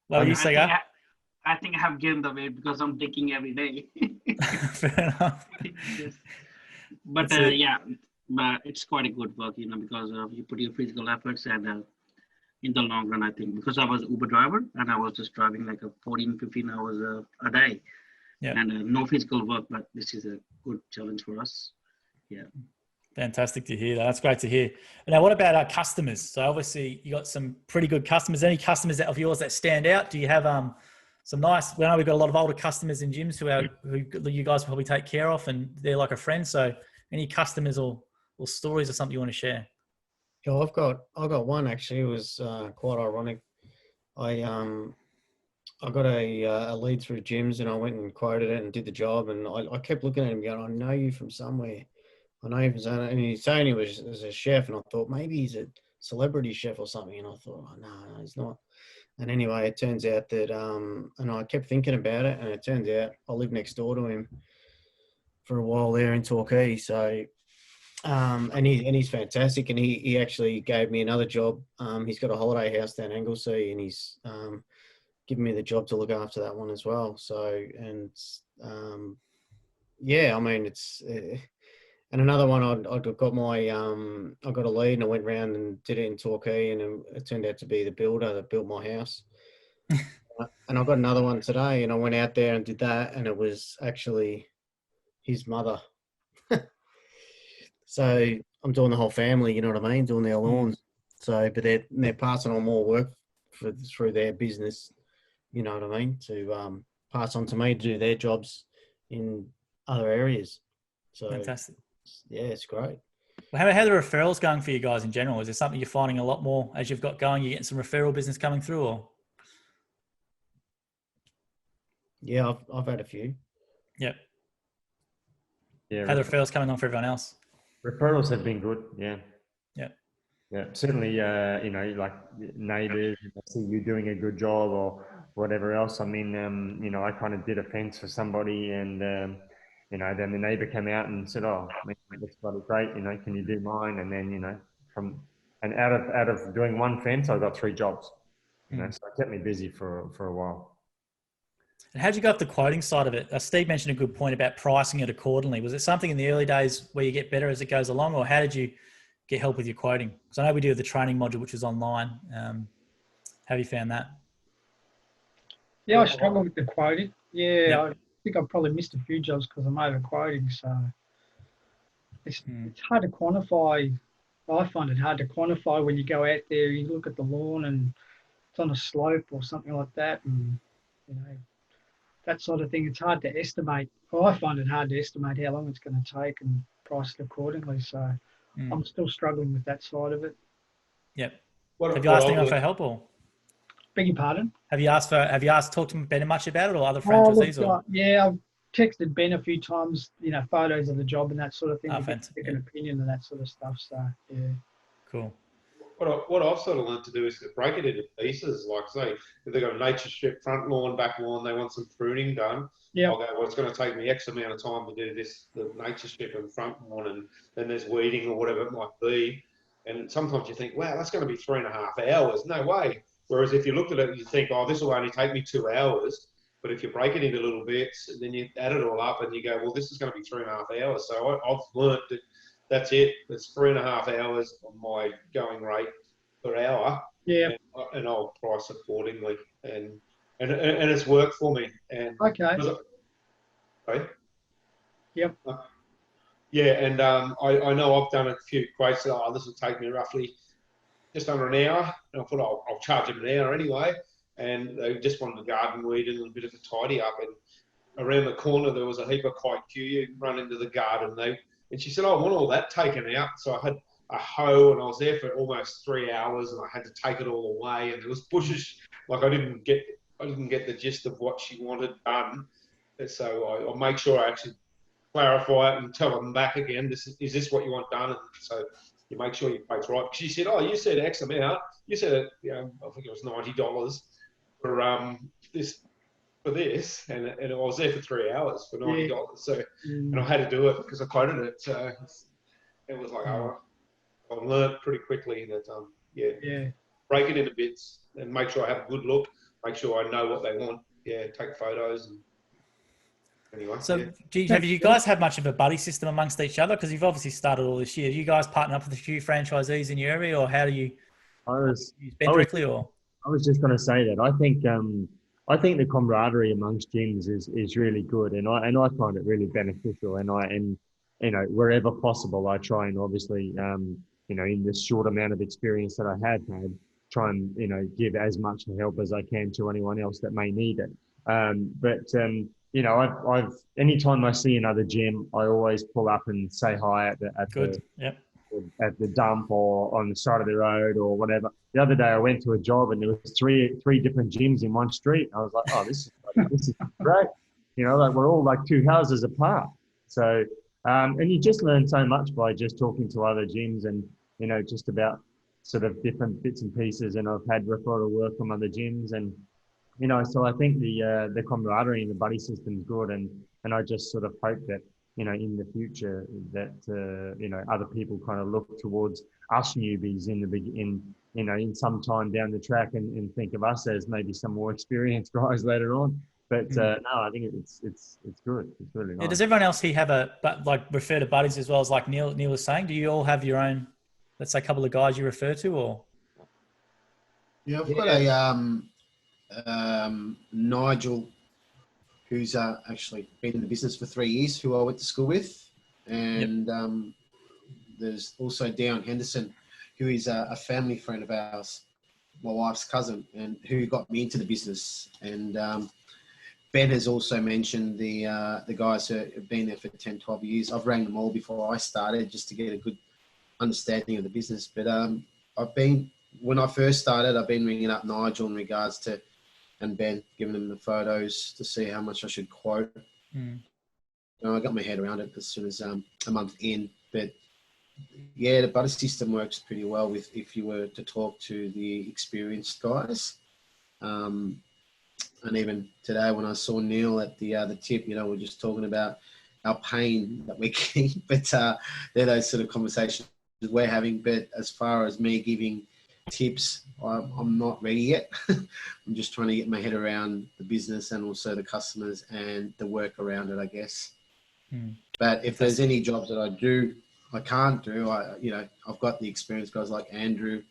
B: Well, you say
I: I think I have gained the weight because I'm taking every day.
B: Fair enough.
I: Yes. But yeah, but it's quite a good work, you know, because you put your physical efforts, and in the long run, I think, because I was Uber driver and I was just driving like 14, 15 hours a day, and no physical work, but this is a good challenge for us. Yeah.
B: Fantastic to hear that. That's great to hear. Now, what about our customers? So obviously you got some pretty good customers. Any customers of yours that stand out? Do you have some nice, we know we've got a lot of older customers in gyms who you guys probably take care of, and they're like a friend. So any customers or stories or something you want to share?
A: Yeah, I've got one actually. It was quite ironic. I got a lead through gyms, and I went and quoted it and did the job, and I kept looking at him going, I know you from somewhere. I know he was, and he's saying he was as a chef, and I thought maybe he's a celebrity chef or something, and I thought, oh, no, he's not. And anyway, it turns out that, and I kept thinking about it, and it turns out I lived next door to him for a while there in Torquay. So, and he's fantastic, and he actually gave me another job. He's got a holiday house down Anglesey, and he's given me the job to look after that one as well. So, and yeah, I mean, it's. And another one, I got my, I got a lead and I went round and did it in Torquay, and it turned out to be the builder that built my house. And I got another one today, and I went out there and did that, and it was actually his mother. So I'm doing the whole family, you know what I mean, doing their lawns. So, but they're passing on more work through their business, you know what I mean, to pass on to me to do their jobs in other areas. So
B: fantastic.
A: Yeah, it's great.
B: Well, how are the referrals going for you guys in general? Is there something you're finding a lot more as you've got going? You're getting some referral business coming through, or?
A: Yeah, I've had a few.
B: Yep.
G: Yeah.
B: How are the referrals coming on for everyone else?
G: Referrals have been good. Yeah.
B: Yeah.
G: Yeah. Certainly, you know, like neighbours, see you doing a good job or whatever else. I mean, you know, I kind of did a fence for somebody, and you know, then the neighbour came out and said, "Oh, mate, that's bloody great. You know, can you do mine?" And then, you know, out of doing one fence, I got 3 jobs. You know, so it kept me busy for a while.
B: And how'd you go up the quoting side of it? Steve mentioned a good point about pricing it accordingly. Was it something in the early days where you get better as it goes along, or how did you get help with your quoting? Because I know we do the training module, which is online. How have you found that?
F: Yeah, I struggle with the quoting. Yeah,
B: Yep.
F: I think I've probably missed a few jobs because I'm over quoting. So it's hard to quantify. I find it hard to quantify when you go out there, you look at the lawn and it's on a slope or something like that, and you know, that sort of thing. It's hard to estimate. Well, I find it hard to estimate how long it's going to take and price it accordingly. So I'm still struggling with that side of it.
B: Yep. Have you asked anyone for help, or?
F: Beg your pardon?
B: Have you talked to Ben much about it, or other franchisees?
F: Yeah, I've texted Ben a few times, you know, photos of the job and that sort of thing, to get an opinion and that sort of stuff. So, yeah.
B: Cool.
C: what I've sort of learned to do is to break it into pieces. Like, say, if they've got a nature strip, front lawn, back lawn, they want some pruning done.
F: Yeah.
C: I'll go, well, it's going to take me X amount of time to do this, the nature strip and front lawn, and then there's weeding or whatever it might be. And sometimes you think, wow, that's going to be 3.5 hours. No way. Whereas if you looked at it, you think, oh, this will only take me 2 hours. But if you break it into little bits, and then you add it all up and you go, well, this is going to be 3.5 hours. So I've learned that that's it. It's 3.5 hours on my going rate per hour.
F: Yeah.
C: And I'll price accordingly. And it's worked for me. And
F: Okay.
C: Right?
F: Yep.
C: Yeah, and I know I've done a few quotes. Oh, this will take me roughly just under an hour. And I thought I'll charge them an hour anyway. And they just wanted a garden weed and a bit of a tidy up. And around the corner there was a heap of kikuyu run into the garden. And she said, oh, I want all that taken out. So I had a hoe and I was there for almost 3 hours and I had to take it all away. And there was bushes. Like I didn't get the gist of what she wanted done. And so I'll make sure I actually clarify it and tell them back again, is this what you want done? And so you make sure your quote's right. She said, oh, you said X amount. You said, I think it was $90 for this, and I was there for 3 hours for $90. So, and I had to do it because I quoted it. So it was like, I learned pretty quickly that, break it into bits and make sure I have a good look, make sure I know what they want. Yeah, take photos. And anyway.
B: So have you guys had much of a buddy system amongst each other? Because you've obviously started all this year. Do you guys partner up with a few franchisees in your area, or how do you?
G: I was
B: just
G: going to say that I think the camaraderie amongst gyms is really good, and I find it really beneficial. And wherever possible, I try and obviously in this short amount of experience that I have had, try and give as much help as I can to anyone else that may need it. I've anytime I see another gym, I always pull up and say hi at the dump or on the side of the road or whatever. The other day I went to a job and there was three different gyms in one street. I was like, oh, this is great. Like we're all like 2 houses apart. So, and you just learn so much by just talking to other gyms and, just about sort of different bits and pieces. And I've had referral work from other gyms and, so I think the camaraderie and the buddy system is good. And I just sort of hope that, in the future that, other people kind of look towards us newbies in some time down the track and think of us as maybe some more experienced guys later on. But no, I think it's good. It's really nice.
B: Does everyone else here have refer to buddies as well as like Neil was saying? Do you all have your own, let's say, a couple of guys you refer to, or?
E: Yeah, I've got a Nigel, who's actually been in the business for 3 years, who I went to school with. And there's also Down Henderson, who is a family friend of ours, my wife's cousin, and who got me into the business. And Ben has also mentioned the guys who have been there for 10, 12 years. I've rang them all before I started just to get a good understanding of the business. But when I first started, I've been ringing up Nigel in regards to, and Ben, giving them the photos to see how much I should quote. I got my head around it as soon as a month in. But yeah, the buddy system works pretty well if you were to talk to the experienced guys. And even today when I saw Neil at the tip, we're just talking about our pain that we're getting. But they're those sort of conversations we're having. But as far as me giving tips, I'm not ready yet. I'm just trying to get my head around the business and also the customers and the work around it, I guess. But if there's any jobs that I can't do, I've got the experienced guys like Andrew,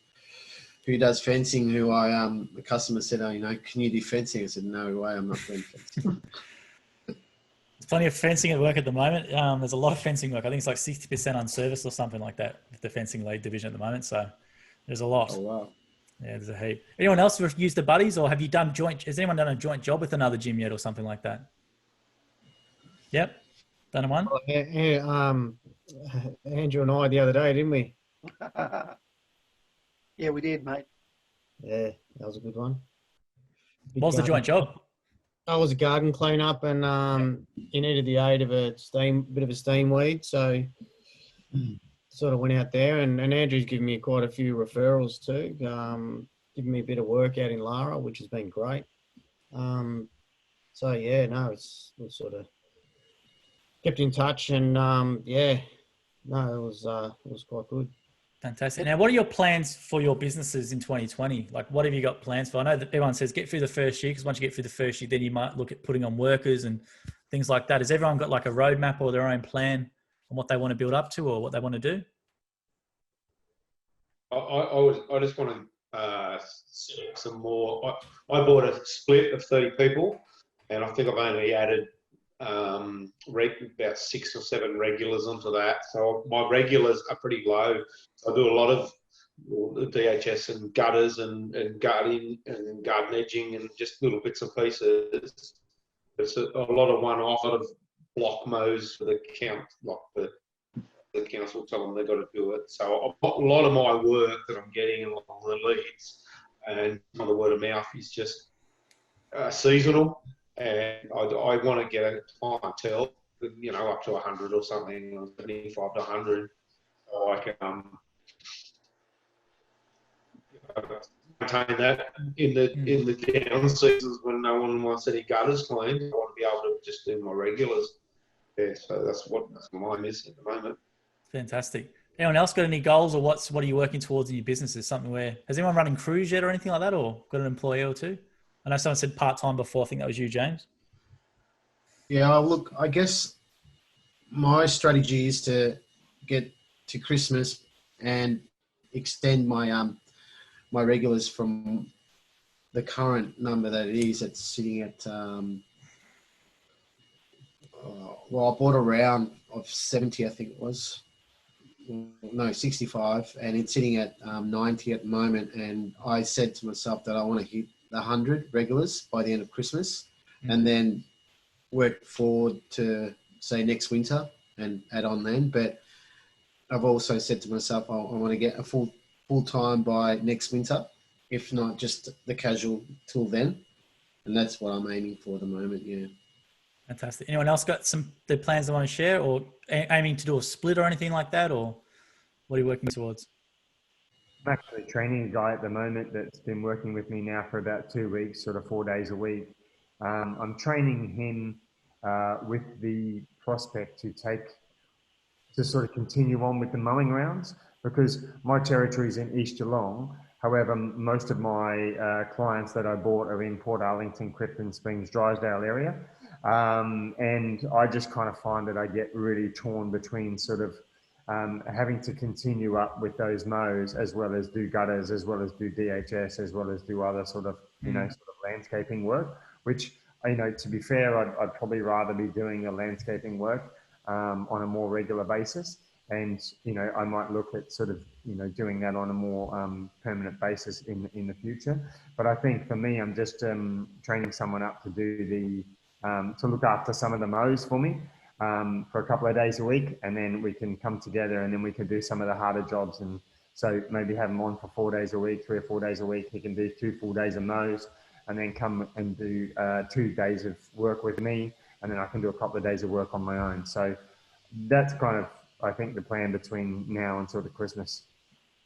E: who does fencing, who the customer said, can you do fencing? I said, no way, I'm not doing fencing.
B: There's plenty of fencing at work at the moment. There's a lot of fencing work. I think it's like 60% unserviced or something like that with the fencing lead division at the moment. So there's a lot.
E: Oh, wow.
B: Yeah, there's a heap. Anyone else use the buddies, or have you done has anyone done a joint job with another gym yet or something like that? Yep. Done one?
A: Oh, Andrew and I the other day, didn't we?
D: Yeah, we did, mate.
A: Yeah, that was a good one.
B: What was the joint job?
A: That was a garden cleanup, and he needed the aid of a bit of a steam weed. So sort of went out there, and Andrew's given me quite a few referrals too, giving me a bit of work out in Lara, which has been great. So yeah, no, we sort of kept in touch, and yeah, no, it was quite good.
B: Fantastic. Now, what are your plans for your businesses in 2020? Like, what have you got plans for? I know that everyone says get through the first year, because once you get through the first year, then you might look at putting on workers and things like that. Has everyone got like a roadmap or their own plan on what they want to build up to or what they want to do?
C: I just want to set up some more. I bought a split of 30 people, and I think I've only added about 6 or 7 regulars onto that. So my regulars are pretty low. I do a lot of DHS and gutters and gardening and garden edging and just little bits and pieces. It's a lot of one-off, a lot of block mows for the the council tell them they've got to do it. So a lot of my work that I'm getting along the leads and some of the word of mouth is just seasonal. And I want to get a clientele, up to 100 or something, 75 to 100. So I can maintain that in the down seasons when no one wants any gutters cleaned. I want to be able to just do my regulars. Yeah, so that's what mine is at the moment.
B: Fantastic. Anyone else got any goals, or what are you working towards in your business? Is something where, has anyone running crews yet or anything like that, or got an employee or two? I know someone said part-time before. I think that was you, James.
E: Yeah, look, I guess my strategy is to get to Christmas and extend my my regulars from the current number that it is. It's sitting at well, I bought a round of 70, I think it was. No, 65, and it's sitting at 90 at the moment. And I said to myself that I want to hit the 100 regulars by the end of Christmas, and then work forward to say next winter and add on then. But I've also said to myself I want to get a full time by next winter, if not just the casual till then. And that's what I'm aiming for at the moment. Yeah.
B: Fantastic. Anyone else got the plans they want to share, or aiming to do a split or anything like that, or what are you working towards?
G: I'm actually training a guy at the moment that's been working with me now for about 2 weeks, sort of 4 days a week. I'm training him with the prospect to sort of continue on with the mowing rounds, because my territory is in East Geelong. However, most of my clients that I bought are in Port Arlington, Clifton Springs, Drysdale area. And I just kind of find that I get really torn between sort of having to continue up with those mows, as well as do gutters, as well as do DHS, as well as do other sort of, sort of landscaping work, which, to be fair, I'd probably rather be doing the landscaping work on a more regular basis. And, I might look at sort of, doing that on a more permanent basis in the future. But I think for me, I'm just training someone up to do to look after some of the mows for me for a couple of days a week. And then we can come together and then we can do some of the harder jobs. And so maybe have him on for 4 days a week, 3 or 4 days a week. He can do 2 full days of mows and then come and do 2 days of work with me. And then I can do a couple of days of work on my own. So that's kind of, I think, the plan between now and sort of Christmas.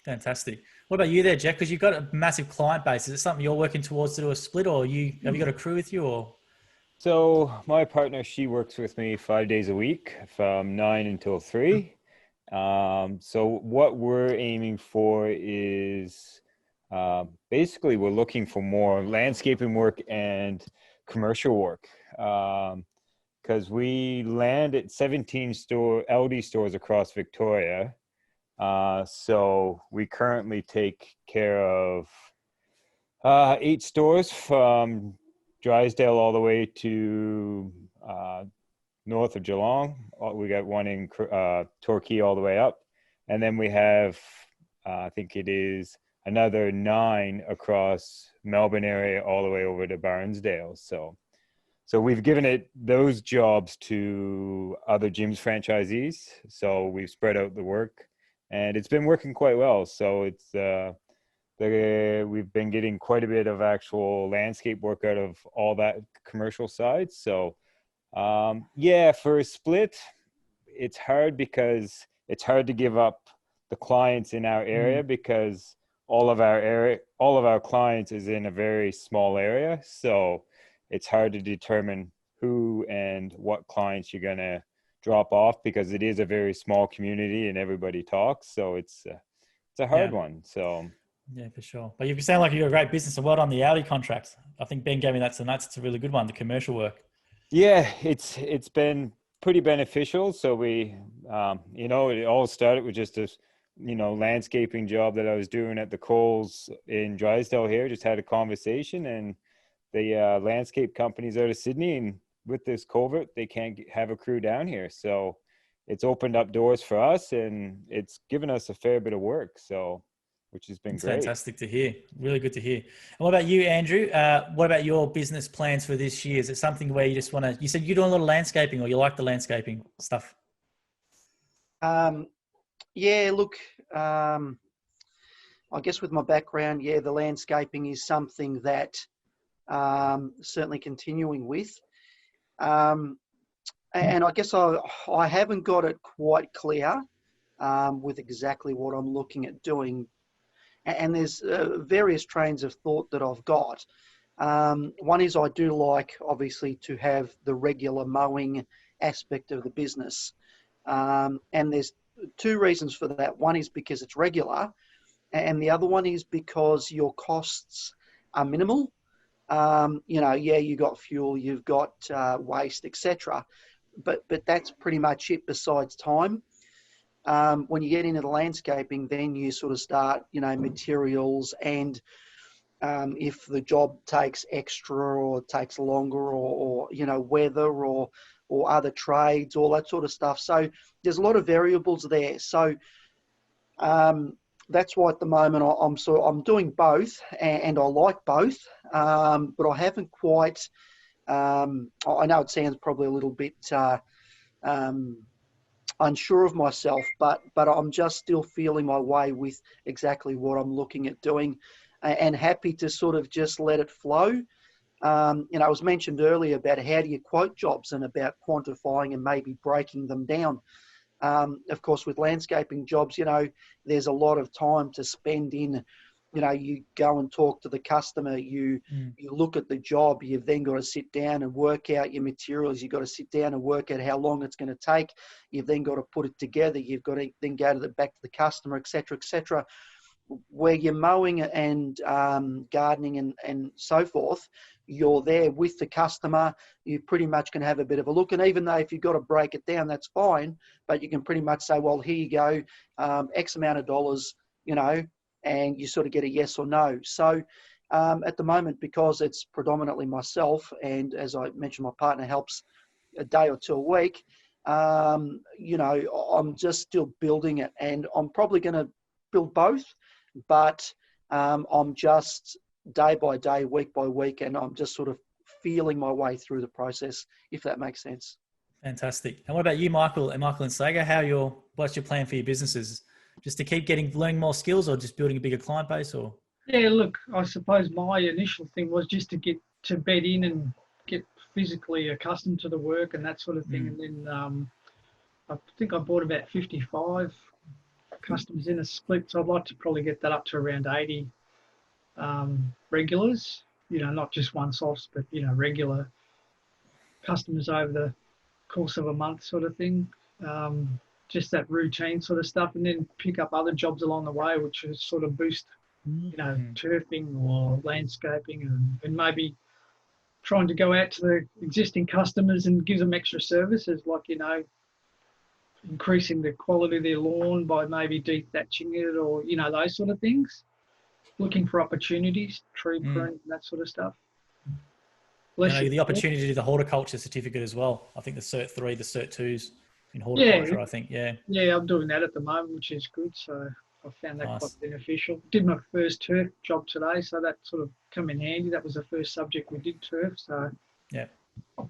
B: Fantastic. What about you there, Jack? Because you've got a massive client base. Is it something you're working towards to do a split, or have you got a crew with you, or?
H: So my partner, she works with me 5 days a week from 9 until 3. So what we're aiming for is basically we're looking for more landscaping work and commercial work. Because we land at 17 Aldi stores across Victoria. So we currently take care of 8 stores from Drysdale all the way to north of Geelong. We got one in Torquay all the way up. And then we have, I think it is another 9 across Melbourne area all the way over to Barnsdale. So we've given those jobs to other gyms franchisees. So we've spread out the work, and it's been working quite well. So we've been getting quite a bit of actual landscape work out of all that commercial side. So for a split, it's hard because it's hard to give up the clients in our area, because all of our clients is in a very small area. So it's hard to determine who and what clients you're going to drop off, because it is a very small community and everybody talks. So it's a hard one. So
B: yeah, for sure. But you sound like you're a great business, and well done the Audi contract. I think Ben gave me that, so that's a really good one, the commercial work.
H: Yeah, it's been pretty beneficial. So we, it all started with just a, landscaping job that I was doing at the Coles in Drysdale here. Just had a conversation, and the landscape companies out of Sydney, and with this COVID, they can't have a crew down here. So it's opened up doors for us, and it's given us a fair bit of work. So, which has been great.
B: Fantastic to hear. Really good to hear. And what about you, Andrew? What about your business plans for this year? Is it something where you just want to, you said you're doing a lot of landscaping, or you like the landscaping stuff?
D: Yeah, look, I guess with my background, the landscaping is something that certainly continuing with. And I guess I haven't got it quite clear with exactly what I'm looking at doing. And there's various trains of thought that I've got. One is I do like, obviously, to have the regular mowing aspect of the business. And there's two reasons for that. One is because it's regular, and the other one is because your costs are minimal. You got fuel, you've got waste, etc. But that's pretty much it besides time. When you get into the landscaping, then you sort of start, materials, and if the job takes extra or takes longer, or weather or other trades, all that sort of stuff. So there's a lot of variables there. So that's why at the moment I'm doing both, and I like both, but I haven't quite. I know it sounds probably a little bit unsure of myself, but I'm just still feeling my way with exactly what I'm looking at doing, and happy to sort of just let it flow. It was mentioned earlier about how do you quote jobs and about quantifying and maybe breaking them down. Of course, with landscaping jobs, there's a lot of time to spend in, you go and talk to the customer, you look at the job, you've then got to sit down and work out your materials, you've got to sit down and work out how long it's going to take, you've then got to put it together, you've got to then go back to the customer, etc., etc. Where you're mowing and gardening and so forth, you're there with the customer, you pretty much can have a bit of a look. And even though if you've got to break it down, that's fine, but you can pretty much say, well, here you go, X amount of dollars, and you sort of get a yes or no. So at the moment, because it's predominantly myself, and as I mentioned, my partner helps a day or two a week, I'm just still building it, and I'm probably going to build both, but I'm just day by day, week by week, and I'm just sort of feeling my way through the process, if that makes sense.
B: Fantastic. And what about you, Michael and Saga? What's your plan for your businesses? Just to keep learning more skills, or just building a bigger client base, or?
F: Yeah, look, I suppose my initial thing was just to get to bed in and get physically accustomed to the work and that sort of thing. And then I think I bought about 55 customers in a split, so I'd like to probably get that up to around 80 regulars, not just one-offs, but regular customers over the course of a month, sort of thing. Just that routine sort of stuff, and then pick up other jobs along the way, which is sort of boost, turfing or landscaping, and maybe trying to go out to the existing customers and give them extra services, like increasing the quality of their lawn by maybe dethatching it, or those sort of things. Looking for opportunities, tree pruning, that sort of stuff.
B: The opportunity to do the horticulture certificate as well. I think the Cert 3, the Cert 2s in horticulture, I think, yeah. Yeah,
F: I'm doing that at the moment, which is good. So I found that quite beneficial. Did my first turf job today, so that sort of come in handy. That was the first subject we did, turf. So
B: yeah,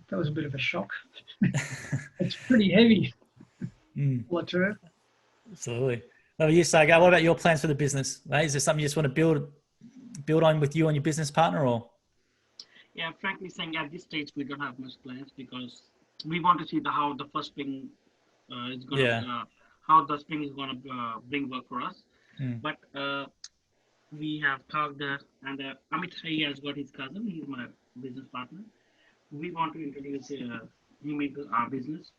F: that was a bit of a shock. It's pretty heavy. What turf?
B: Absolutely. Well, you, Saga, what about your plans for the business? Is there something you just want to build on with you and your business partner, or?
I: Yeah, frankly saying, at this stage we don't have much plans, because we want to see how the first thing is going to how the spring is going to bring work for us.
B: Mm.
I: But we have talked, and Amit, he has got his cousin. He's my business partner. We want to introduce him into our business,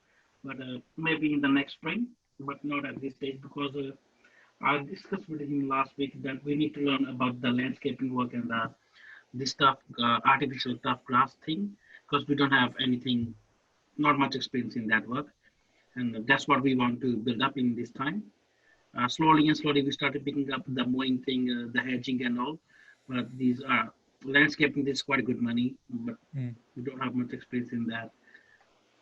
I: but maybe in the next spring, but not at this stage because I discussed with him last week that we need to learn about the landscaping work and this stuff, artificial tough grass thing, because we don't have anything, not much experience in that work, and that's what we want to build up in this time. Slowly and slowly, we started picking up the mowing thing, the hedging and all. But these are landscaping. This is quite good money, but we don't have much experience in that.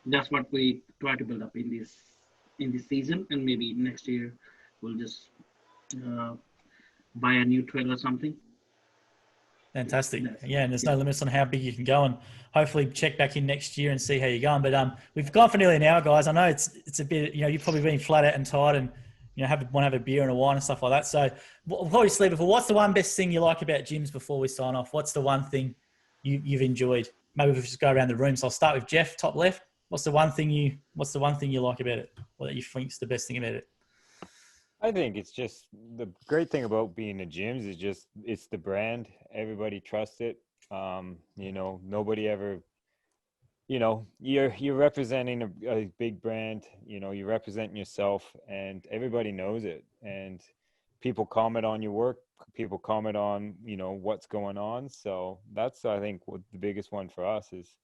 I: That's what we try to build up in this season, and maybe next year we'll just buy a new trailer or something.
B: Fantastic. Yeah, and there's no limits on how big you can go, and hopefully check back in next year and see how you're going. But we've gone for nearly an hour, guys. I know it's a bit, you've probably been flat out and tired and, want to have a beer and a wine and stuff like that. So we'll probably just leave it for what's the one best thing you like about gyms before we sign off? What's the one thing you've enjoyed? Maybe we'll just go around the room. So I'll start with Jeff, top left. What's the one thing you like about it, or that you think's the best thing about it?
H: I think it's just the great thing about being in gyms is just it's the brand. Everybody trusts it. Nobody ever. You're representing a big brand. You're representing yourself, and everybody knows it. And people comment on your work. People comment on what's going on. So that's, I think, what the biggest one for us is.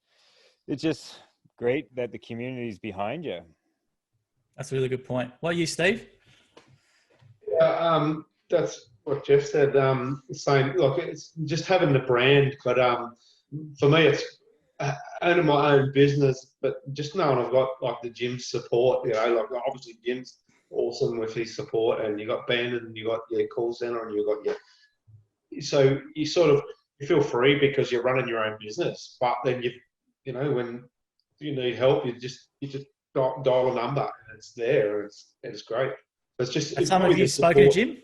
H: It's just great that the community's behind you.
B: That's a really good point. What are you, Steve?
C: Yeah, that's what Jeff said. Saying, look, it's just having the brand, but for me, it's owning my own business, but just knowing I've got like the gym support. Like obviously Jim's awesome with his support, and you got Ben, and you got your call center, and you got your. So you you feel free because you're running your own business, but then when you need help, you just dial a number and it's there, and it's great. It's just.
B: Have some of you spoken to Jim?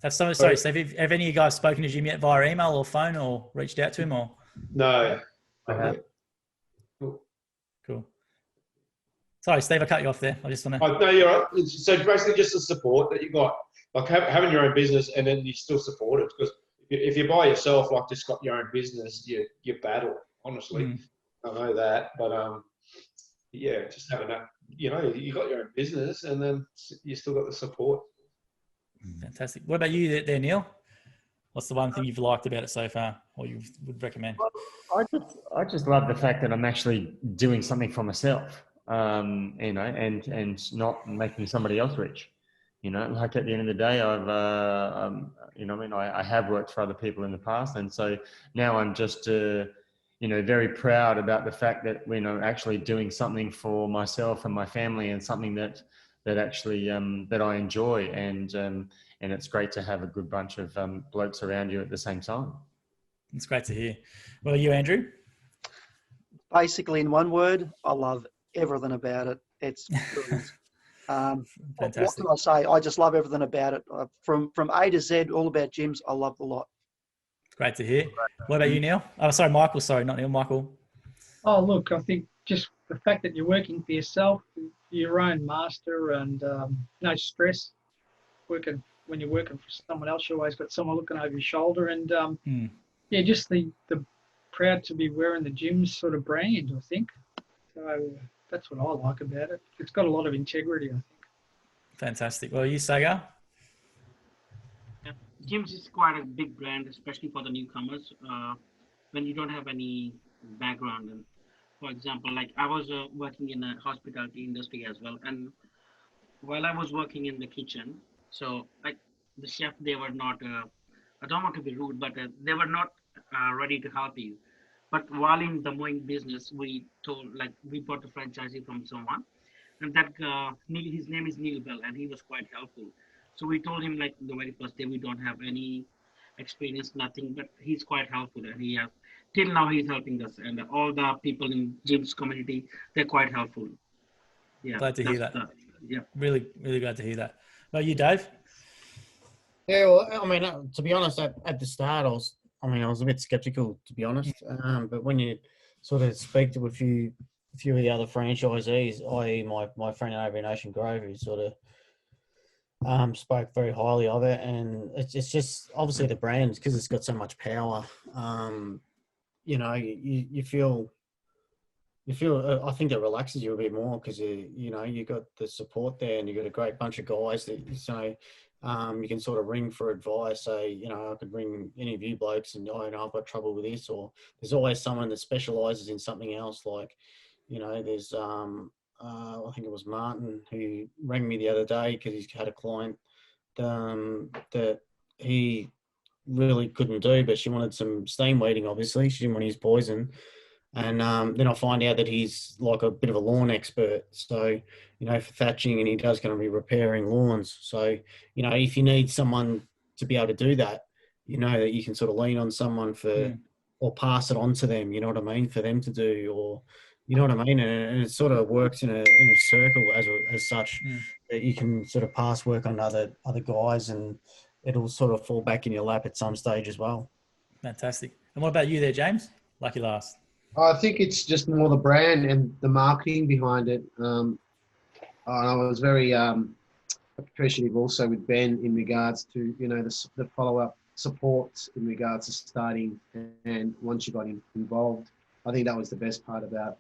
B: Sorry, Steve. Have any of you guys spoken to Jim yet via email or phone, or reached out to him, or?
C: No.
B: I have. Cool. Sorry, Steve, I cut you off there. I just want to.
C: No, you're right. So basically, just the support that you got, like having your own business, and then you still support it. Because if you're by yourself, like just got your own business, you battle. Honestly, I know that, but just having that, you got your own business, and then you still got the support.
B: Fantastic. What about you there, Neil? What's the one thing you've liked about it so far, or you would recommend?
G: I just love the fact that I'm actually doing something for myself, and not making somebody else rich. Like at the end of the day, I have worked for other people in the past, and so now I'm just, very proud about the fact that actually doing something for myself and my family, and something that actually that I enjoy, and it's great to have a good bunch of blokes around you at the same time.
B: It's great to hear. Well, you, Andrew?
D: Basically, in one word, I love everything about it. It's brilliant. What can I say? I just love everything about it. From A to Z, all about gyms. I love the lot.
B: Great to hear. What about you, Neil? Oh, sorry, Michael. Sorry, not Neil. Michael.
F: Oh, look, I think just the fact that you're working for yourself, your own master, and no stress. When you're working for someone else, you always got someone looking over your shoulder, and just the proud to be wearing the gym's sort of brand, I think. So that's what I like about it. It's got a lot of integrity, I think.
B: Fantastic. Well, you, Sagar?
I: Gyms is quite a big brand, especially for the newcomers. When you don't have any background, and for example, like I was working in a hospitality industry as well, and while I was working in the kitchen, so like the chef, they were not. I don't want to be rude, but they were not ready to help you. But while in the mowing business, we bought a franchisee from someone, and that his name is Neil Bell, and he was quite helpful. So we told him like the very first day we don't have any experience, nothing, but he's quite helpful, and he has till now he's helping us, and all the people in Jim's community, they're quite helpful. Yeah,
B: glad to hear that.
I: Yeah,
B: really, really glad to hear that. Well, you, Dave?
A: Yeah, well, I mean, to be honest, at the start, I was a bit skeptical, to be honest. But when you sort of speak to a few of the other franchisees, i.e. my friend over in Ocean Grove, who sort of spoke very highly of it, and it's just obviously the brand because it's got so much power. You know, you feel. I think it relaxes you a bit more because you know you got the support there, and you got a great bunch of guys that you can sort of ring for advice. Say, you know, I could ring any of you blokes, and oh, you know, I've got trouble with this, or there's always someone that specialises in something else. Like, you know, there's I think it was Martin who rang me the other day because he's had a client that he really couldn't do, but she wanted some steam weeding. Obviously, she didn't want to use poison. And then I find out that he's like a bit of a lawn expert. So, you know, for thatching, and he does going to be repairing lawns. So, you know, if you need someone to be able to do that, you know, that you can sort of lean on someone for, or pass it on to them, you know what I mean, for them to do, or, you know what I mean? And it sort of works in a circle as such, that you can sort of pass work on other guys, and it'll sort of fall back in your lap at some stage as well.
B: Fantastic. And what about you there, James? Lucky last.
E: I think it's just more the brand and the marketing behind it. I was very appreciative also with Ben in regards to, you know, the follow-up support in regards to starting, and once you got involved. I think that was the best part about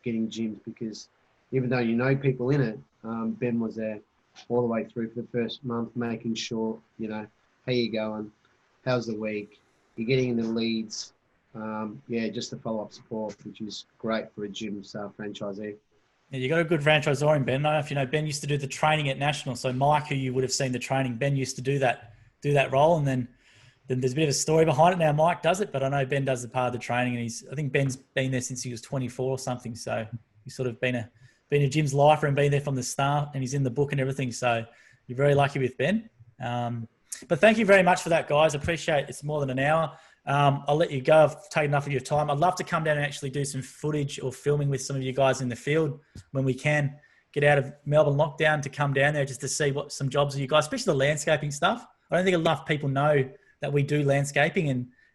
E: getting gyms, because even though you know people in it, Ben was there all the way through for the first month, making sure, you know, how you going, how's the week, you're getting in the leads. Just the follow-up support, which is great for a gym franchisee.
B: Yeah, you got a good franchisor in Ben. I don't know if you know, Ben used to do the training at National. So Mike, who you would have seen the training, Ben used to do that role, and then there's a bit of a story behind it. Now Mike does it, but I know Ben does the part of the training, and I think Ben's been there since he was 24 or something. So he's sort of been a gym's lifer and been there from the start, and he's in the book and everything. So you're very lucky with Ben. But thank you very much for that, guys. I appreciate it. It's more than an hour. I'll let you go. I've taken enough of your time. I'd love to come down and actually do some footage or filming with some of you guys in the field when we can get out of Melbourne lockdown, to come down there just to see what some jobs of you guys, especially the landscaping stuff. I don't think enough people know that we do landscaping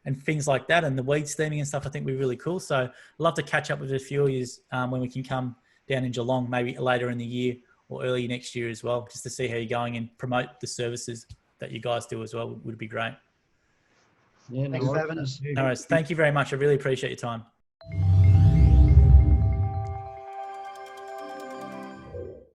B: and things like that, and the weed steaming and stuff. I think we're really cool. So I'd love to catch up with a few of you when we can come down in Geelong, maybe later in the year or early next year as well, just to see how you're going and promote the services that you guys do as well. Would be great.
A: Yeah,
D: Thanks for having us.
B: No worries. Thank you very much. I really appreciate your time.